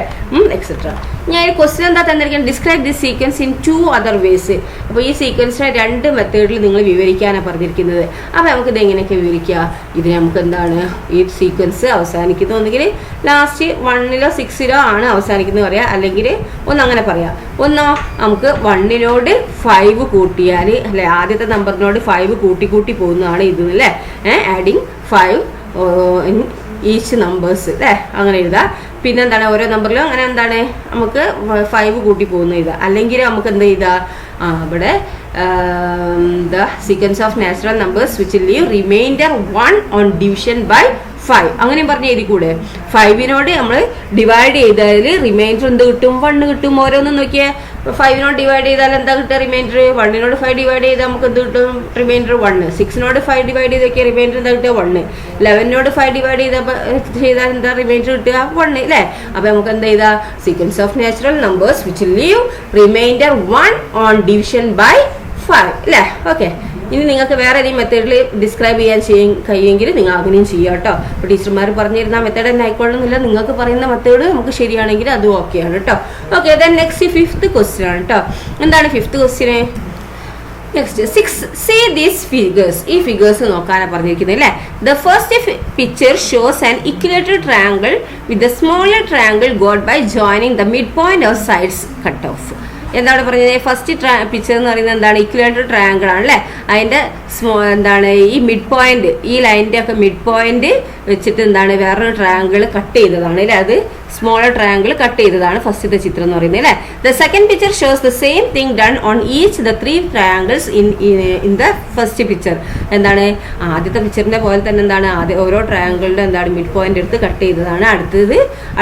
എക്സെട്ര. ഞാൻ ഈ ക്വസ്റ്റ്യൻ എന്താ തന്നിരിക്കുന്നത്? Describe this sequence in 2 other vase. അപ്പോൾ ഈ സീക്വൻസിനെ 2 മെത്തേഡിൽ നിങ്ങൾ വിവരിക്കാനാണ് പറഞ്ഞിരിക്കുന്നത്. അപ്പോൾ നമുക്കിത് എങ്ങനെയൊക്കെ വിവരിക്കുക? ഇത് നമുക്ക് എന്താണ്? ഈ സീക്വൻസ് അവസാനിക്കുന്നത് ഒന്നുകിൽ ലാസ്റ്റ് 1ലോ 6ലോ ആണ് അവസാനിക്കുന്നത് പറയാം, അല്ലെങ്കിൽ ഒന്നങ്ങനെ പറയാം. ഒന്നോ നമുക്ക് 1നോട് 5 കൂട്ടിയാൽ അല്ലെ, ആദ്യത്തെ നമ്പറിനോട് 5 കൂട്ടി പോകുന്നതാണ് ഇത് അല്ലേ. ആഡിങ് 5 ഈച്ച് നമ്പേഴ്സ് അല്ലേ, അങ്ങനെ എഴുതാം. പിന്നെ എന്താണ്? ഓരോ നമ്പറിലും അങ്ങനെ എന്താണ് നമുക്ക് 5 കൂട്ടി പോകുന്ന എഴുതാം. അല്ലെങ്കിൽ നമുക്ക് എന്ത് ചെയ്താൽ ഇവിടെ the sequence of natural numbers which leave remainder 1 on division by 5 അങ്ങനെയും പറഞ്ഞ് എഴുതിക്കൂടെ? 5നോട് നമ്മൾ ഡിവൈഡ് ചെയ്താൽ റിമൈൻഡർ എന്ത് കിട്ടും? 1 കിട്ടും. ഓരോന്നും നോക്കിയേ, 5നോട് ഡിവൈഡ് ചെയ്താൽ എന്താ കിട്ടുക? റിമൈൻഡർ. 1നോട് 5 ഡിവൈഡ് ചെയ്താൽ നമുക്ക് എന്ത് കിട്ടും? റിമൈൻഡർ 1. 6നോട് 5 ഡിവൈഡ് ചെയ്ത് നോക്കിയാൽ റിമൈൻഡർ എന്താ കിട്ടുക? 1. 11നോട് 5 ഡിവൈഡ് ചെയ്താൽ എന്താ റിമൈൻഡർ കിട്ടുക? 1 അല്ലേ. അപ്പൊ നമുക്ക് എന്താ ചെയ്താ? Sequence of natural numbers which leave remainder 1 on division by 5 അല്ലേ. ഓക്കെ, ഇനി നിങ്ങൾക്ക് വേറെ ഏതെങ്കിലും മെത്തേഡിൽ ഡിസ്ക്രൈബ് ചെയ്യാൻ കഴിയുമെങ്കിൽ നിങ്ങൾ അങ്ങനെയും ചെയ്യുക കേട്ടോ. അപ്പോൾ ടീച്ചർമാർ പറഞ്ഞിരുന്ന മെത്തേഡ് തന്നെ ആയിക്കൊള്ളുന്നില്ല. നിങ്ങൾക്ക് പറയുന്ന മെത്തേഡ് നമുക്ക് ശരിയാണെങ്കിൽ അതും ഓക്കെയാണ് കേട്ടോ. Okay, then next 5th question ആണ് കേട്ടോ. എന്താണ് 5th question? Next 6. See these figures. ഈ ഫിഗേഴ്സ് നോക്കാനാണ് പറഞ്ഞിരിക്കുന്നത് അല്ലേ. The first picture shows an equilateral triangle with the smaller triangle got by joining the midpoint of sides cut off. എന്താണ് പറഞ്ഞത്? First picture എന്ന് പറയുന്നത് എന്താണ്? ഇക്വലേറ്റർ ട്രയാങ്കിൾ ആണ് അല്ലേ. അതിൻ്റെ എന്താണ് ഈ മിഡ് പോയിന്റ്, ഈ ലൈനിൻ്റെ ഒക്കെ മിഡ് പോയിന്റ് വെച്ചിട്ട് എന്താണ് വേറൊരു ട്രയാങ്കിൾ കട്ട് ചെയ്തതാണ് അല്ലേ. അത് സ്മോളർ ട്രയാങ്കിൾ കട്ട് ചെയ്തതാണ് ഫസ്റ്റത്തെ ചിത്രം എന്ന് പറയുന്നത് അല്ലേ. The second picture shows the same thing done on each the 3 triangles in the first picture. എന്താണ് ആദ്യത്തെ പിക്ചറിന്റെ പോലെ തന്നെ എന്താണ് ഓരോ ട്രയാങ്കിളിന്റെ എന്താണ് മിഡ് പോയിന്റ് എടുത്ത് കട്ട് ചെയ്തതാണ്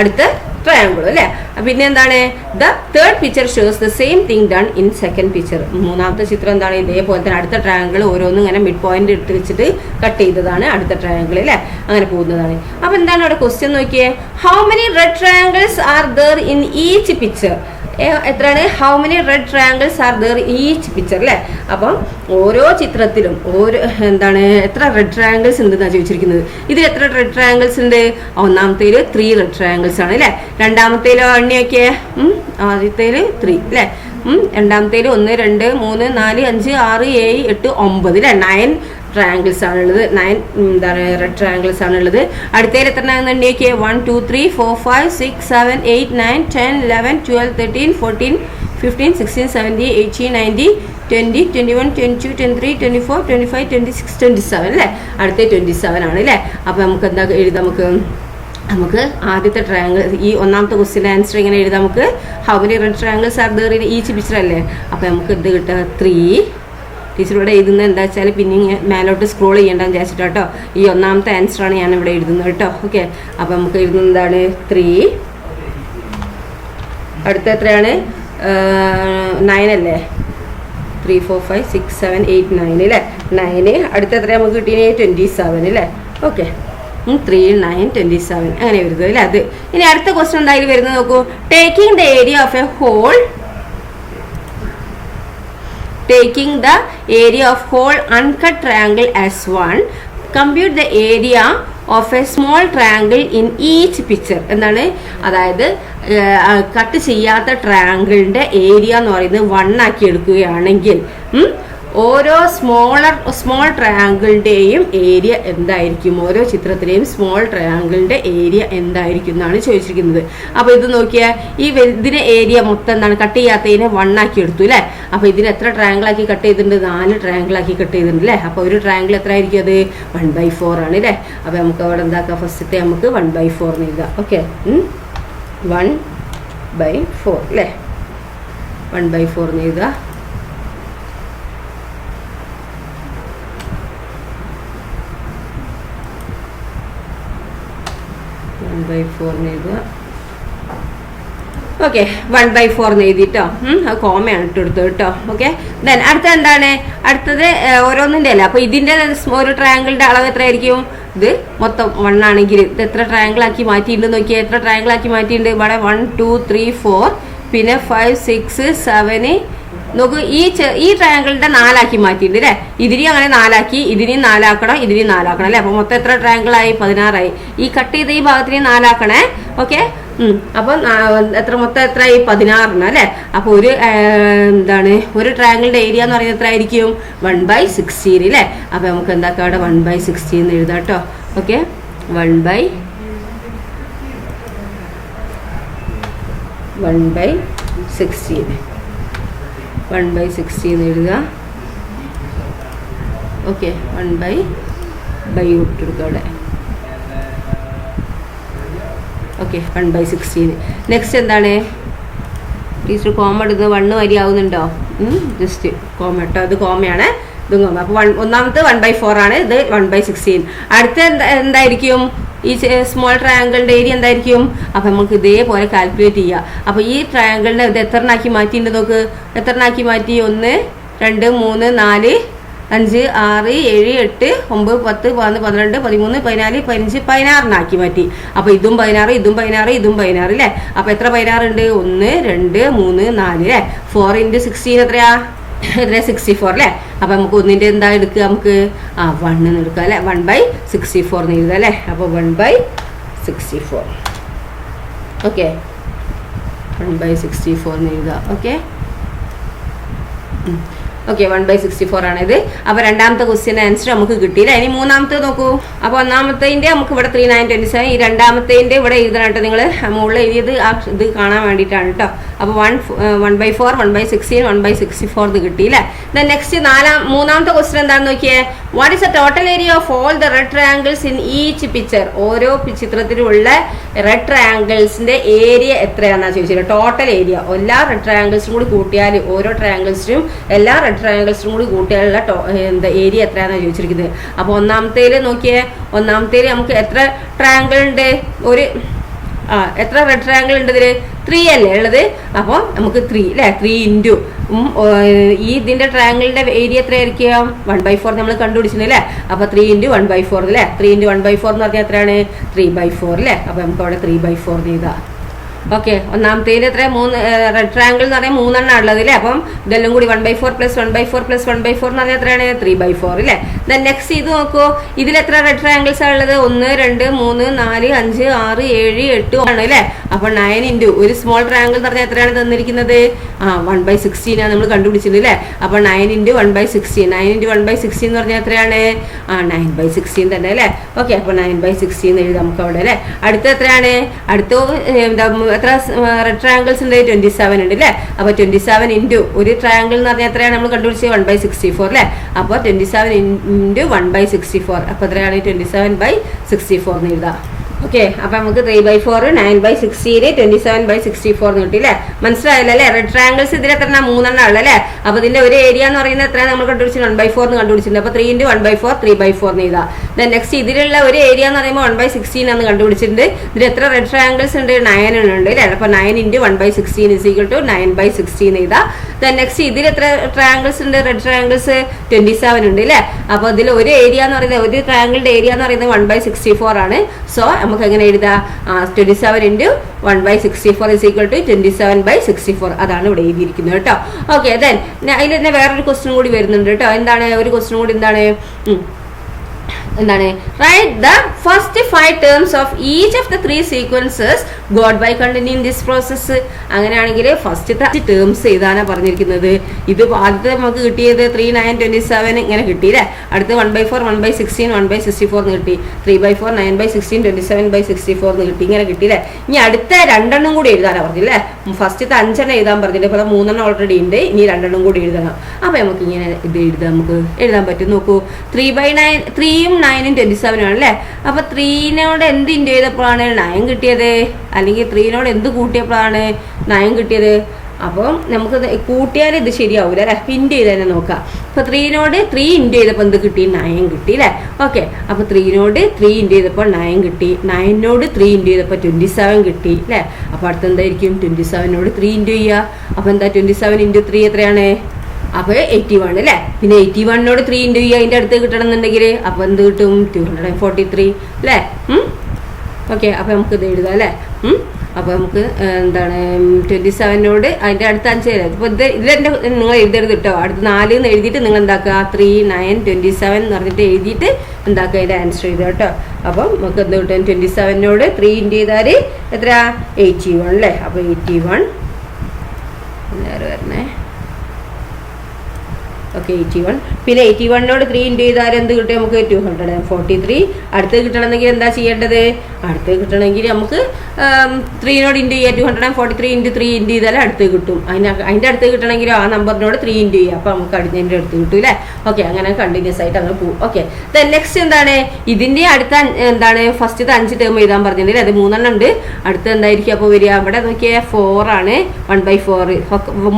അടുത്ത ട്രയാങ്കിൾ അല്ലേ. പിന്നെ എന്താണ് the third picture shows the same thing done in second picture. 3ാമത്തെ ചിത്രം എന്താണ് ഇതേപോലെ തന്നെ അടുത്ത ട്രയാങ്കിൾ ഓരോന്നും ഇങ്ങനെ മിഡ് പോയിന്റ് എടുത്ത് വെച്ചിട്ട് കട്ട് ചെയ്തതാണ് അടുത്ത ട്രയാങ്കിൾ അല്ലേ. അങ്ങനെ പോകുന്നതാണ്. അപ്പൊ എന്താണ് അവിടെ ക്വസ്റ്റ്യൻ നോക്കിയേ? How many red triangles are there in each picture? എത്രയാണ്? How many red triangles are there each picture അല്ലേ. അപ്പം ഓരോ ചിത്രത്തിലും എന്താണ് എത്ര റെഡ് ട്രയാങ്കിൾസ് ഉണ്ടെന്നാണ് ചോദിച്ചിരിക്കുന്നത്. ഇതിൽ എത്ര റെഡ് ട്രയാങ്കിൾസ് ഉണ്ട്? ഒന്നാമത്തേല് 3 റെഡ് ട്രയാങ്കിൾസ് ആണ് അല്ലേ. രണ്ടാമത്തേലോ എണ്ണിയൊക്കെ ആദ്യത്തേല് 3 അല്ലേ. രണ്ടാമത്തേല് 1 2 3 4 5 6 7 8 9 അല്ലേ. 9 ട്രയാങ്കിൾസ് ആണുള്ളത്. 9 എന്താണ് റെഡ് ട്രയാങ്കിൾസ് ആണുള്ളത്. അടുത്തതിൽ എത്ര എണ്ണിയൊക്കെ? 1 2 3 4 5 6 7 8 9 10 11 12 13 14 15, 16, 17, 18, 19, 20, 21, 22, 23, 24, 25, 26, 27 അല്ലേ? അടുത്ത 27 ആണ് അല്ലേ? അപ്പോൾ നമുക്ക് എന്താ എഴുതാം? നമുക്ക് ആദ്യത്തെ ട്രയാങ്കിൾ, ഈ ഒന്നാമത്തെ ക്വസ്റ്റ്യൻ ആൻസർ ഇങ്ങനെ എഴുതാം. നമുക്ക് how many red triangles are there in each picture അല്ലേ? അപ്പോൾ നമുക്ക് എന്ത് കിട്ടുക? 3. ടീച്ചറിവിടെ എഴുതുന്നത് എന്താ വെച്ചാൽ പിന്നെ മേലോട്ട് സ്ക്രോൾ ചെയ്യേണ്ടെന്ന് വിചാരിച്ചിട്ട് കേട്ടോ. ഈ ഒന്നാമത്തെ ആൻസറാണ് ഞാനിവിടെ എഴുതുന്നത് കേട്ടോ. ഓക്കെ, അപ്പോൾ നമുക്ക് എഴുതുന്നത് എന്താണ്? 3. അടുത്ത എത്രയാണ്? 9 അല്ലേ? 3, 4, 5, 6, 7, 8, 9 അല്ലേ? 9. അടുത്ത എത്ര നമുക്ക് കിട്ടിയേ? 27 അല്ലേ? ഓക്കെ, 3, 9, 27 അങ്ങനെ വരുന്നത് അല്ലേ? അത് ഇനി അടുത്ത ക്വസ്റ്റ്യൻ എന്തായാലും വരുന്നത് നോക്കൂ. Taking the area of a whole uncut triangle as one, compute the area of a small triangle in each picture. എന്താണ്? അതായത് കട്ട് ചെയ്യാത്ത ട്രയാങ്കിളിൻ്റെ ഏരിയ എന്ന് പറയുന്നത് 1 ആക്കി എടുക്കുകയാണെങ്കിൽ ഓരോ സ്മോൾ ട്രയാങ്കിളിൻ്റെയും ഏരിയ എന്തായിരിക്കും? ഓരോ ചിത്രത്തിലെയും സ്മോൾ ട്രയാങ്കിളിൻ്റെ ഏരിയ എന്തായിരിക്കും എന്നാണ് ചോദിച്ചിരിക്കുന്നത്. അപ്പോൾ ഇത് നോക്കിയാൽ ഈ ഇതിന് ഏരിയ മൊത്തം എന്താണ്? കട്ട് ചെയ്യാത്തതിനെ 1 ആക്കി എടുത്തു അല്ലേ? അപ്പോൾ ഇതിന് എത്ര ട്രയാങ്കിളാക്കി കട്ട് ചെയ്തിട്ടുണ്ട്? 4 ട്രയാങ്കിളാക്കി കട്ട് ചെയ്തിട്ടുണ്ട് അല്ലേ? അപ്പോൾ ഒരു ട്രയാങ്കിൾ എത്ര ആയിരിക്കും? അത് 1/4 ആണ് അല്ലേ? അപ്പോൾ നമുക്ക് അവിടെ എന്താക്കാം? ഫസ്റ്റത്തെ നമുക്ക് 1/4 എഴുതാം. ഓക്കെ, 1/4 അല്ലേ? 1/4 എഴുതാം. ഓക്കെ, 1/4 എഴുതിട്ടോ. കോമയാണ് ഇട്ടെടുത്തു കേട്ടോ. ഓക്കെ, ദെൻ അടുത്ത എന്താണ്? അടുത്തത് ഓരോന്നിൻ്റെ അല്ല. അപ്പോൾ ഇതിൻ്റെ ഒരു ട്രയാങ്കിളിൻ്റെ അളവ് എത്രയായിരിക്കും? ഇത് മൊത്തം 1 ആണെങ്കിൽ ഇത് എത്ര ട്രയാങ്കിൾ ആക്കി മാറ്റിയിട്ടുണ്ട് നോക്കിയാൽ? എത്ര ട്രയാങ്കിൾ ആക്കി മാറ്റിയിട്ടുണ്ട്? ഇവിടെ 1, 2, 3, 4 പിന്നെ 5, 6, 7 നോക്കൂ. ഈ ട്രയാങ്കിളിന്റെ 4 ആക്കി മാറ്റിയിട്ടുണ്ട് അല്ലേ? ഇതിനെയും അങ്ങനെ 4 ആക്കി, ഇതിനെയും 4 ആക്കണം, ഇതിനെയും 4 ആക്കണം അല്ലേ? അപ്പൊ മൊത്തം എത്ര ട്രയാങ്കിൾ ആയി? 16 ആയി. ഈ കട്ട് ചെയ്ത ഈ ഭാഗത്തിനെ 4 ആക്കണേ. ഓക്കെ, അപ്പൊ മൊത്തം എത്രയായി? 16 അല്ലേ? അപ്പൊ എന്താണ് ഒരു ട്രയാങ്കിളിന്റെ ഏരിയ എന്ന് പറയുന്നത് എത്ര ആയിരിക്കും? 1/16 അല്ലേ? അപ്പൊ നമുക്ക് എന്താക്കാം? അവിടെ 1/16 എന്ന് എഴുതാം കേട്ടോ. ഓക്കെ, 1/16 എന്ന് എഴുതുക. ഓക്കെ, 1/by ഇട്ടെടുക്കുക അവിടെ. ഓക്കെ, 1/16. നെക്സ്റ്റ് എന്താണ്? ടീച്ചർ കോമ ഇടുന്നത് 1 വരി ആവുന്നുണ്ടോ? ജസ്റ്റ് കോമ കേട്ടോ, അത് കോമയാണ്, ഇതും കോമ. അപ്പോൾ ഒന്നാമത്തെ 1/4 ആണ്, ഇത് 1/16. അടുത്ത എന്തായിരിക്കും? ഈ സ്മോൾ ട്രയാങ്കിളിൻ്റെ ഏരിയ എന്തായിരിക്കും? അപ്പം നമുക്ക് ഇതേപോലെ കാൽക്കുലേറ്റ് ചെയ്യുക. അപ്പോൾ ഈ ട്രയാങ്കിളിൻ്റെ ഇത് എത്രണ്ണാക്കി മാറ്റിയിട്ടുണ്ട് നോക്ക്. എത്രണ്ണാക്കി മാറ്റി? 1, 2, 3, 4, 5, 6, 7, 8, 9, 10, 11, 12, 13, 14, 15, 16 മാറ്റി. അപ്പോൾ ഇതും 16, ഇതും 16, ഇതും 16 അല്ലേ? അപ്പോൾ എത്ര 16 ഉണ്ട്? 1, 2, 3, 4 അല്ലേ? 4 × 16 എത്രയാ? 64 അല്ലേ? അപ്പം നമുക്ക് ഒന്നിൻ്റെ എന്താ എടുക്കുക? നമുക്ക് 1 എന്ന് എടുക്കുക അല്ലേ? 1/64 എന്ന് എഴുതുക അല്ലേ? അപ്പോൾ 1/64. ഓക്കെ, 1/64 എന്ന് എഴുതുക. ഓക്കെ, 1/64 ആണിത്. അപ്പോൾ രണ്ടാമത്തെ ക്വസ്റ്റ്യൻ ആൻസർ നമുക്ക് കിട്ടിയില്ല. ഇനി മൂന്നാമത്തെ നോക്കൂ. അപ്പോൾ ഒന്നാമത്തേൻ്റെ നമുക്ക് ഇവിടെ 3, 9, 27. ഈ രണ്ടാമത്തേൻ്റെ ഇവിടെ എഴുതണം കേട്ടോ. നിങ്ങൾ മുകളിൽ എഴുതിയത് ഇത് കാണാൻ വേണ്ടിയിട്ടാണ് കേട്ടോ. അപ്പോൾ 1/4, 1/16, 1/64 ഇത് കിട്ടിയില്ലേ? ദെൻ നെക്സ്റ്റ് മൂന്നാമത്തെ ക്വസ്റ്റ്യൻ എന്താണെന്ന് നോക്കിയേ. What is the total area of all the red triangles in each picture? ഓരോ ചിത്രത്തിലുള്ള റെഡ് ട്രയാങ്കിൾസിന്റെ ഏരിയ എത്രയാണെന്നാണ് ചോദിച്ചത്. ടോട്ടൽ ഏരിയ എല്ലാ റെഡ് ട്രയാങ്കിൾസും കൂടി കൂട്ടിയാൽ, ഓരോ ട്രയാങ്കിൾസിനും എല്ലാ റെഡ് ട്രയാങ്കിൾസും കൂടി കൂട്ടിയാലുള്ള ഏരിയ എത്രയാണെന്നാണ് ചോദിച്ചിരിക്കുന്നത്. അപ്പോൾ ഒന്നാമത്തേൽ നോക്കിയേ. ഒന്നാമത്തേൽ നമുക്ക് എത്ര ട്രയാങ്കിൾ ഉണ്ട്? എത്ര റെഡ് ട്രയാങ്കിൾ ഉണ്ട് ഇതിൽ? 3 അല്ലേ ഉള്ളത്? അപ്പോൾ നമുക്ക് 3 അല്ലേ? 3 ഇൻറ്റു ഇതിൻ്റെ ട്രയാങ്കിളിൻ്റെ ഏരിയ എത്രയായിരിക്കും? 1/4 നമ്മൾ കണ്ടുപിടിച്ചിട്ടുണ്ട് അല്ലേ? അപ്പോൾ 3 × 1/4 അല്ലേ? 3 × 1/4 എന്ന് പറഞ്ഞാൽ എത്രയാണ്? 3/4 അല്ലേ? അപ്പോൾ നമുക്ക് അവിടെ 3/4 ചെയ്താൽ. ഓക്കെ, ഒന്നാമത്തേൽ എത്ര? 3 റെഡ് ട്രയാങ്കിൾ എന്ന് പറഞ്ഞാൽ 3 എണ്ണം ഉള്ളത് അല്ലേ? അപ്പം ഇതെല്ലാം കൂടി 1/4 + 1/4 + 1/4 എന്ന് പറഞ്ഞാൽ എത്രയാണ്? 3/4 അല്ലേ? ദെൻ നെക്സ്റ്റ് ഇത് നോക്കൂ. ഇതിൽ എത്ര റെഡ് ട്രയാങ്കിൾസ് ആണ് ഉള്ളത്? 1, 2, 3, 4, 5, 6, 7, 8 ആണ് അല്ലേ? അപ്പോൾ 9 ഇൻറ്റു ഒരു സ്മോൾ ട്രയാങ്കിൾ എന്ന് പറഞ്ഞാൽ എത്രയാണ് തന്നിരിക്കുന്നത്? 1/16 ആണ് നമ്മൾ കണ്ടുപിടിച്ചത് അല്ലേ? അപ്പോൾ 9 × 1/16. 9 × 1/16 എന്ന് പറഞ്ഞാൽ എത്രയാണ്? 9/16 തന്നെ അല്ലേ? ഓക്കെ, അപ്പോൾ 9/16 എഴുതാം നമുക്ക് അവിടെ അല്ലേ? അടുത്ത എത്രയാണ്? അടുത്ത എത്ര റെഡ് ട്രയാങ്കിൾസ് ഉണ്ട്? 27 ഉണ്ട് അല്ലേ? അപ്പോൾ 27 ഇൻറ്റു ഒരു ട്രയാങ്കിൾ എന്ന് പറഞ്ഞാൽ എത്രയാണ് നമ്മൾ കണ്ടുപിടിച്ചത്? 1/64 അല്ലേ? അപ്പോൾ 27 ഇൻറ്റു 1/64 അപ്പോൾ എത്രയാണ്? 27/64 എന്ന് എഴുതാം. ഓക്കെ, അപ്പൊ നമുക്ക് 3/4 9/16 27/64 എന്ന് കിട്ടി അല്ലേ? മനസ്സിലായല്ലോ അല്ലേ? റെഡ് ട്രയാങ്കിൾസ് ഇതിൽ എത്ര? 3 ഉള്ളു അല്ലേ? അപ്പൊ ഇതിന്റെ ഒരു ഏരിയ എന്ന് പറയുന്നത് എത്ര നമ്മൾ കണ്ടുപിടിച്ചു? 1/4 എന്ന് കണ്ടുപിടിച്ചിട്ടുണ്ട്. അപ്പൊ 3 × 1/4 3/4 എന്ന് എഴുതാം. ദെൻ നെക്സ്റ്റ് ഇതിലുള്ള ഒരു ഏരിയ എന്ന് പറയുമ്പോൾ 1/16 ആണ് കണ്ടുപിടിച്ചിട്ടുണ്ട്. ഇതിൽ എത്ര റെഡ് ട്രയാങ്കിൾസ് ഉണ്ട്? 9 ഉണ്ട് അല്ലേ? അപ്പൊ 9 × 1/16 = 9/16 എന്ന് എഴുതാം. ദെൻ നെക്സ്റ്റ് ഇതിൽ എത്ര ട്രയാങ്കിൾസ് ഉണ്ട്? റെഡ് ട്രയാങ്കിൾസ് 27 ഉണ്ട് അല്ലേ? അപ്പൊ ഇതിൽ ഒരു ഏരിയ എന്ന് പറയുന്നത്, ഒരു ട്രയാങ്കിളിന്റെ ഏരിയ എന്ന് പറയുന്നത് 1/64 ആണ്. സോ നമുക്ക് എങ്ങനെ എഴുതാം? 27 × 1/64 = 27/64. അതാണ് ഇവിടെ എഴുതിയിരിക്കുന്നത് കേട്ടോ. ഓക്കെ, ദെൻ അതിൽ തന്നെ വേറൊരു ക്വസ്റ്റ്യൻ കൂടി വരുന്നുണ്ട് കേട്ടോ. എന്താണ് ഒരു ക്വസ്റ്റ്യൻ കൂടി? എന്താണ് write the first 5 terms of each of the 3 sequences got by continuing this process. അങ്ങനെയാണെങ്കിൽ ഫസ്റ്റത്തെ ടേംസ് എഴുതാനാ പറഞ്ഞിരിക്കുന്നത്. ഇത് ആദ്യത്തെ നമുക്ക് കിട്ടിയത് 3 9 27 ഇങ്ങനെ കിട്ടിയില്ലേ? അടുത്ത് 1/4 1/16 1/64 എന്ന് കിട്ടി. 3/4 9/16 27/64 എന്ന് കിട്ടി. ഇങ്ങനെ കിട്ടിയില്ലേ? ഇനി അടുത്ത 2 കൂടി എഴുതാനാ പറഞ്ഞില്ലേ? ഫസ്റ്റത്തെ 5 എഴുതാൻ പറഞ്ഞില്ലേ? അപ്പോൾ 3 ഓൾറെഡി ഉണ്ട്. ഇനി 2 കൂടി എഴുതണം. അപ്പോൾ നമുക്ക് ഇങ്ങനെ ഇത് എഴുതാം. നമുക്ക് എഴുതാൻ പറ്റും. നോക്കൂ, 3/9 3ഉം 9ഉം 27 ആണല്ലേ? അപ്പൊ 3നോട് എന്ത് ഇൻറ്റു ചെയ്തപ്പോഴാണ് 9 കിട്ടിയത്? അല്ലെങ്കിൽ 3നോട് എന്ത് കൂട്ടിയപ്പോഴാണ് 9 കിട്ടിയത്? അപ്പം നമുക്ക് കൂട്ടിയാൽ ഇത് ശരിയാവൂല അല്ലെ? ഇൻറ്റു ചെയ്ത് തന്നെ നോക്കാം. അപ്പൊ 3നോട് 3 ഇൻറ്റു ചെയ്തപ്പോൾ എന്ത് കിട്ടി? 9 കിട്ടി അല്ലേ? ഓക്കെ, അപ്പൊ 3നോട് 3 ഇൻറ്റു ചെയ്തപ്പോൾ 9 കിട്ടി. 9നോട് 3 ഇൻറ്റു ചെയ്തപ്പോൾ 27 കിട്ടി അല്ലേ? അപ്പൊ അടുത്ത് എന്തായിരിക്കും? 27നോട് 3 ഇൻറ്റു ചെയ്യുക. അപ്പൊ എന്താ? 27 × 3 എത്രയാണ്? അപ്പൊ 81 അല്ലേ? പിന്നെ 81നോട് 3 ഇൻറ്റു ചെയ്യുക. അതിന്റെ അടുത്ത് കിട്ടണം എന്നുണ്ടെങ്കിൽ അപ്പൊ എന്ത് കിട്ടും? 243 അല്ലേ? ഓക്കെ, അപ്പൊ നമുക്ക് ഇത് എഴുതാം അല്ലേ? അപ്പൊ നമുക്ക് എന്താണ് 27നോട് അതിന്റെ അടുത്ത 5 ഇപ്പൊ ഇതിലെന്റെ നിങ്ങൾ എഴുതരുത് കേട്ടോ. അടുത്ത് 4 എന്ന് എഴുതിയിട്ട് നിങ്ങൾ എന്താക്കുക? 3 9 27 എന്ന് പറഞ്ഞിട്ട് എഴുതിയിട്ട് എന്താക്കുക? അതിന്റെ ആൻസർ എഴുതുക കേട്ടോ. അപ്പം നമുക്ക് എന്ത് കിട്ടും? 27നോട് 3 ഇൻറ്റു ചെയ്താൽ എത്ര? 81 അല്ലേ? അപ്പൊ 81 നേരെ വരണേ. ഓക്കെ, 81. പിന്നെ 81നോട് 3 ഇൻറ്റു ചെയ്താൽ എന്ത് കിട്ടും? നമുക്ക് 243. അടുത്ത് കിട്ടണമെങ്കിൽ എന്താ ചെയ്യേണ്ടത്? അടുത്ത് കിട്ടണമെങ്കിൽ നമുക്ക് 3നോട് ഇൻറ്റു ചെയ്യുക. 243 × 3 ഇൻറ്റു ചെയ്താൽ അടുത്ത് കിട്ടും. അതിൻ്റെ അടുത്ത് കിട്ടണമെങ്കിൽ ആ നമ്പറിനോട് 3 ഇൻറ്റു ചെയ്യുക. അപ്പോൾ നമുക്ക് അതിൻ്റെ അടുത്ത് കിട്ടും അല്ലേ? ഓക്കെ, അങ്ങനെ കണ്ടിന്യൂസ് ആയിട്ട് അങ്ങനെ പോകും. ഓക്കെ, ദെൻ നെക്സ്റ്റ് എന്താണ്? ഇതിൻ്റെ അടുത്ത എന്താണ്? ഫസ്റ്റത്തെ 5 ടേം എഴുതാൻ പറഞ്ഞിട്ടുണ്ടെങ്കിൽ അത് 3 ഉണ്ട്. അടുത്ത് എന്തായിരിക്കും അപ്പോൾ വരിക? ഇവിടെ നോക്കിയാൽ 4 ആണ്. 1/4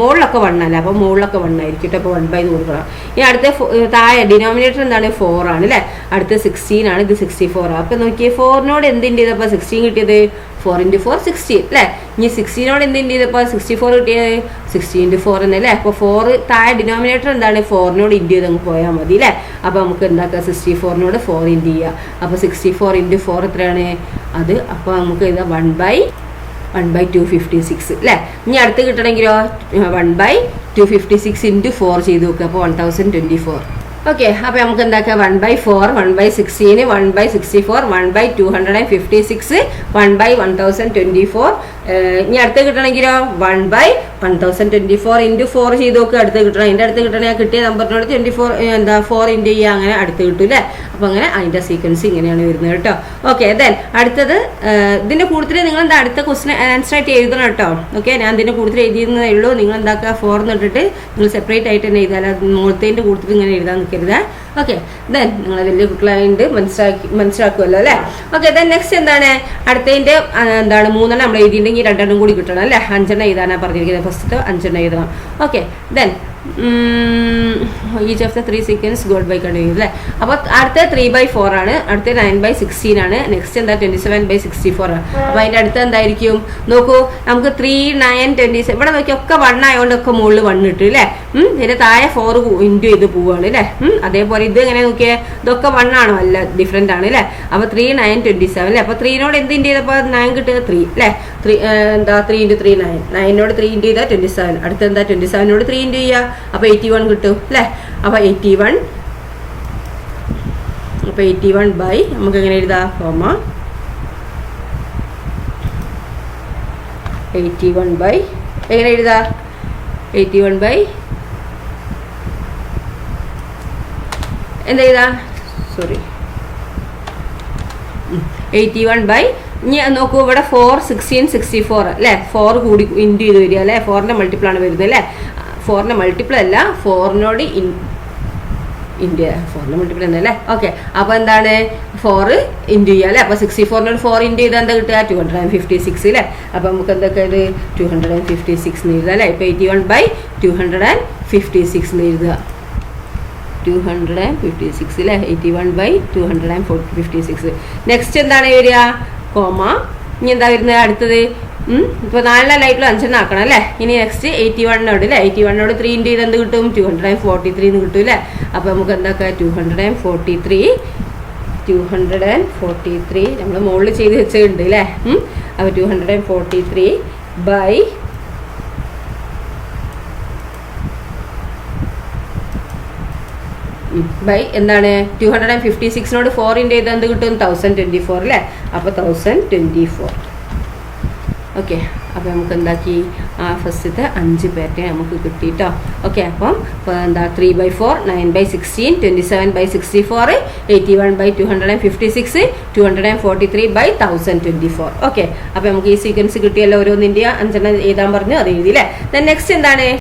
മുകളിലൊക്കെ 1 അല്ല? അപ്പോൾ മുകളിലൊക്കെ 1 ആയിരിക്കും കേട്ടോ. അപ്പോൾ 1/4 കൊടുക്കണം. ഇനി അടുത്ത താഴെ ഡിനോമിനേറ്റർ എന്താണ്? 4 ആണ് അല്ലേ? അടുത്ത് 16 ആണ്. ഇത് 64. അപ്പൊ നോക്കിയേ 4നോട് എന്തിൻ്റെ ചെയ്തപ്പോൾ 16 കിട്ടിയത്? 4 × 4 16 അല്ലേ? ഇനി 16നോട് എന്തിൻ്റെ ചെയ്തപ്പോൾ 64 കിട്ടിയത്? 60 × 4 എന്നല്ലേ? അപ്പോൾ 4 താഴെ ഡിനോമിനേറ്റർ എന്താണ്? 4നോട് ഇൻറ്റു ചെയ്ത് അങ്ങ് പോയാൽ മതി അല്ലേ? അപ്പോൾ നമുക്ക് എന്താക്കുക? 64നോട് 4 ഇൻറ്റു ചെയ്യുക. അപ്പോൾ 64 × 4 എത്രയാണ്? അത് അപ്പോൾ നമുക്ക് ഇതാ 1/256 അല്ലേ? ഇനി അടുത്ത് കിട്ടണമെങ്കിലോ 1/256 × 4 ചെയ്ത് നോക്കുക. അപ്പോൾ 1024. ഓക്കെ, അപ്പോൾ നമുക്ക് എന്താക്കുക? 1/4 1/16 1/64 1/256 1/1024. ഇനി അടുത്ത് കിട്ടണമെങ്കിലോ 1/1024 × 4 ചെയ്ത് നോക്കുക. അടുത്ത് കിട്ടണം. അതിൻ്റെ അടുത്ത് കിട്ടണേ കിട്ടിയ നമ്പറിനോട് 4 ഇൻറ്റു ചെയ്യുക. അങ്ങനെ അടുത്ത് കിട്ടും അല്ലേ? അപ്പോൾ അങ്ങനെ അതിൻ്റെ സീക്വൻസ് ഇങ്ങനെയാണ് വരുന്നത് കേട്ടോ. ഓക്കെ, ദെൻ അടുത്തത് ഇതിൻ്റെ കൂടുതൽ നിങ്ങൾ എന്താ അടുത്ത ക്വസ്റ്റിന് ആൻസർ ആയിട്ട് എഴുതണം കേട്ടോ. ഓക്കെ, ഞാൻ ഇതിൻ്റെ കൂടുതൽ എഴുതിയിരുന്നതേ ഉള്ളൂ. നിങ്ങൾ എന്താക്കുക? 4 എന്ന് ഇട്ടിട്ട് നിങ്ങൾ സെപ്പറേറ്റ് ആയിട്ട് തന്നെ എഴുതാൻ, മുകളിൻ്റെ കൂടുതൽ ഇങ്ങനെ എഴുതാൻ നിൽക്കരുത്. ഓക്കെ, ദെൻ നിങ്ങൾ വലിയ കുട്ടികളായിട്ട് മനസ്സിലാക്കുമല്ലോ അല്ലേ? ഓക്കെ, ദെൻ നെക്സ്റ്റ് എന്താണ്? അടുത്തതിൻ്റെ എന്താണ് 3 നമ്മൾ എഴുതിയിട്ടുണ്ടെങ്കിൽ 2 കൂടി കിട്ടണം അല്ലേ? 5 എഴുതാനാണ് പറഞ്ഞിരിക്കുന്നത്. ഫസ്റ്റ് 5 എഴുതണം. Okay, then each of the 3 sequence got by continue അല്ലേ? അപ്പോൾ അടുത്ത 3/4 ആണ്. അടുത്ത 9/16 ആണ്. നെക്സ്റ്റ് എന്താ? 27/64 ആണ്. അപ്പോൾ അതിൻ്റെ അടുത്ത് എന്തായിരിക്കും? നോക്കൂ, നമുക്ക് 3 9 27 ഇവിടെ നോക്കി ഒക്കെ 1 ആയതുകൊണ്ട് ഒക്കെ മുകളിൽ 1 കിട്ടും അല്ലേ? ഇതിൻ്റെ താഴെ 4 ഇൻറ്റു ചെയ്ത് പോവുകയാണ് അല്ലേ? അതേപോലെ ഇത് എങ്ങനെ നോക്കിയേ? ഇതൊക്കെ 1 ആണോ? അല്ല, ഡിഫറെൻ്റ് ആണ് അല്ലേ? അപ്പോൾ 3 9 27 അല്ലേ? അപ്പോൾ 3നോട് എന്ത് ഇൻറ്റു ചെയ്തപ്പോൾ 9 കിട്ടുക? 3 അല്ലേ? 3 എന്താ? 3 × 3 9. 9നോട് 3 ഇൻറ്റു ചെയ്താൽ 27. അടുത്ത് എന്താ? 27നോട് 3 ഇൻറ്റു ചെയ്യുക. അപ്പോൾ 81 കിട്ടും അല്ലേ? അപ്പോൾ 81 നമുക്ക് എങ്ങനെ എഴുതാം? 81 എങ്ങനെ എഴുതാം? 81 എന്താ എഴുതാ? സോറി, 81 ഇനി നോക്കൂ, ഇവിടെ 4, 16, 64 അല്ലേ, 4 കൂടി ഇൻറ്റു ചെയ്ത് വരിക അല്ലേ, 4ന്റെ മൾട്ടിപ്പിൾ ആണ് വരുന്നത് അല്ലേ. 4ന്റെ മൾട്ടിപ്പിൾ അല്ല, 4നോട് ഇൻറ്റു 4ന്റെ മൾട്ടിപ്പിൾ എന്നല്ലേ. ഓക്കെ, അപ്പോൾ എന്താണ് 4 ഇൻറ്റു ചെയ്യുക അല്ലേ. അപ്പോൾ 64നോട് 4 ഇൻറ്റു ചെയ്താൽ എന്താ കിട്ടുക? 256 അല്ലേ. അപ്പോൾ നമുക്ക് എന്തൊക്കെ ഇത് 256 എന്ന് എഴുതുക അല്ലേ. ഇപ്പോൾ 81/256 എന്ന് എഴുതുക. 256 അല്ലേ, 81/256. നെക്സ്റ്റ് എന്താണ് വരിക? കോമ. ഇനി എന്താ വരുന്നത് അടുത്തത്? ഇപ്പോൾ 4 ലൈറ്റിൽ 5 ആക്കണം അല്ലേ. ഇനി നെക്സ്റ്റ് 81നോട് അല്ലേ, 81നോട് 3 ഇൻറ്റു ചെയ്ത് എന്ത് കിട്ടും? 243 എന്ന് കിട്ടും അല്ലേ. അപ്പോൾ നമുക്ക് എന്തൊക്കെ 243 നമ്മൾ മുകളിൽ ചെയ്ത് വെച്ചിട്ടുണ്ട് അല്ലേ. അപ്പോൾ 243 ബൈ എന്താണ് 256നോട് 4 ഇൻറ്റു ചെയ്ത് എന്ത് കിട്ടും? 1024 അല്ലേ. അപ്പോൾ 1024. ഓക്കെ, അപ്പോൾ നമുക്ക് എന്താക്കി ആ ഫസ്റ്റത്തെ 5 പാറ്റേൺ നമുക്ക് കിട്ടിയിട്ടോ. ഓക്കെ, അപ്പം എന്താ 3/4, 9/16, 27/64, 81/256, 243/1024. ഓക്കെ, അപ്പോൾ നമുക്ക് ഈ സീക്വൻസ് കിട്ടിയല്ലോ. ഓരോന്നിൻ്റെ 5 എഴുതാൻ പറഞ്ഞു, അത് എഴുതി അല്ലേ. ദെൻ നെക്സ്റ്റ് എന്താണ്?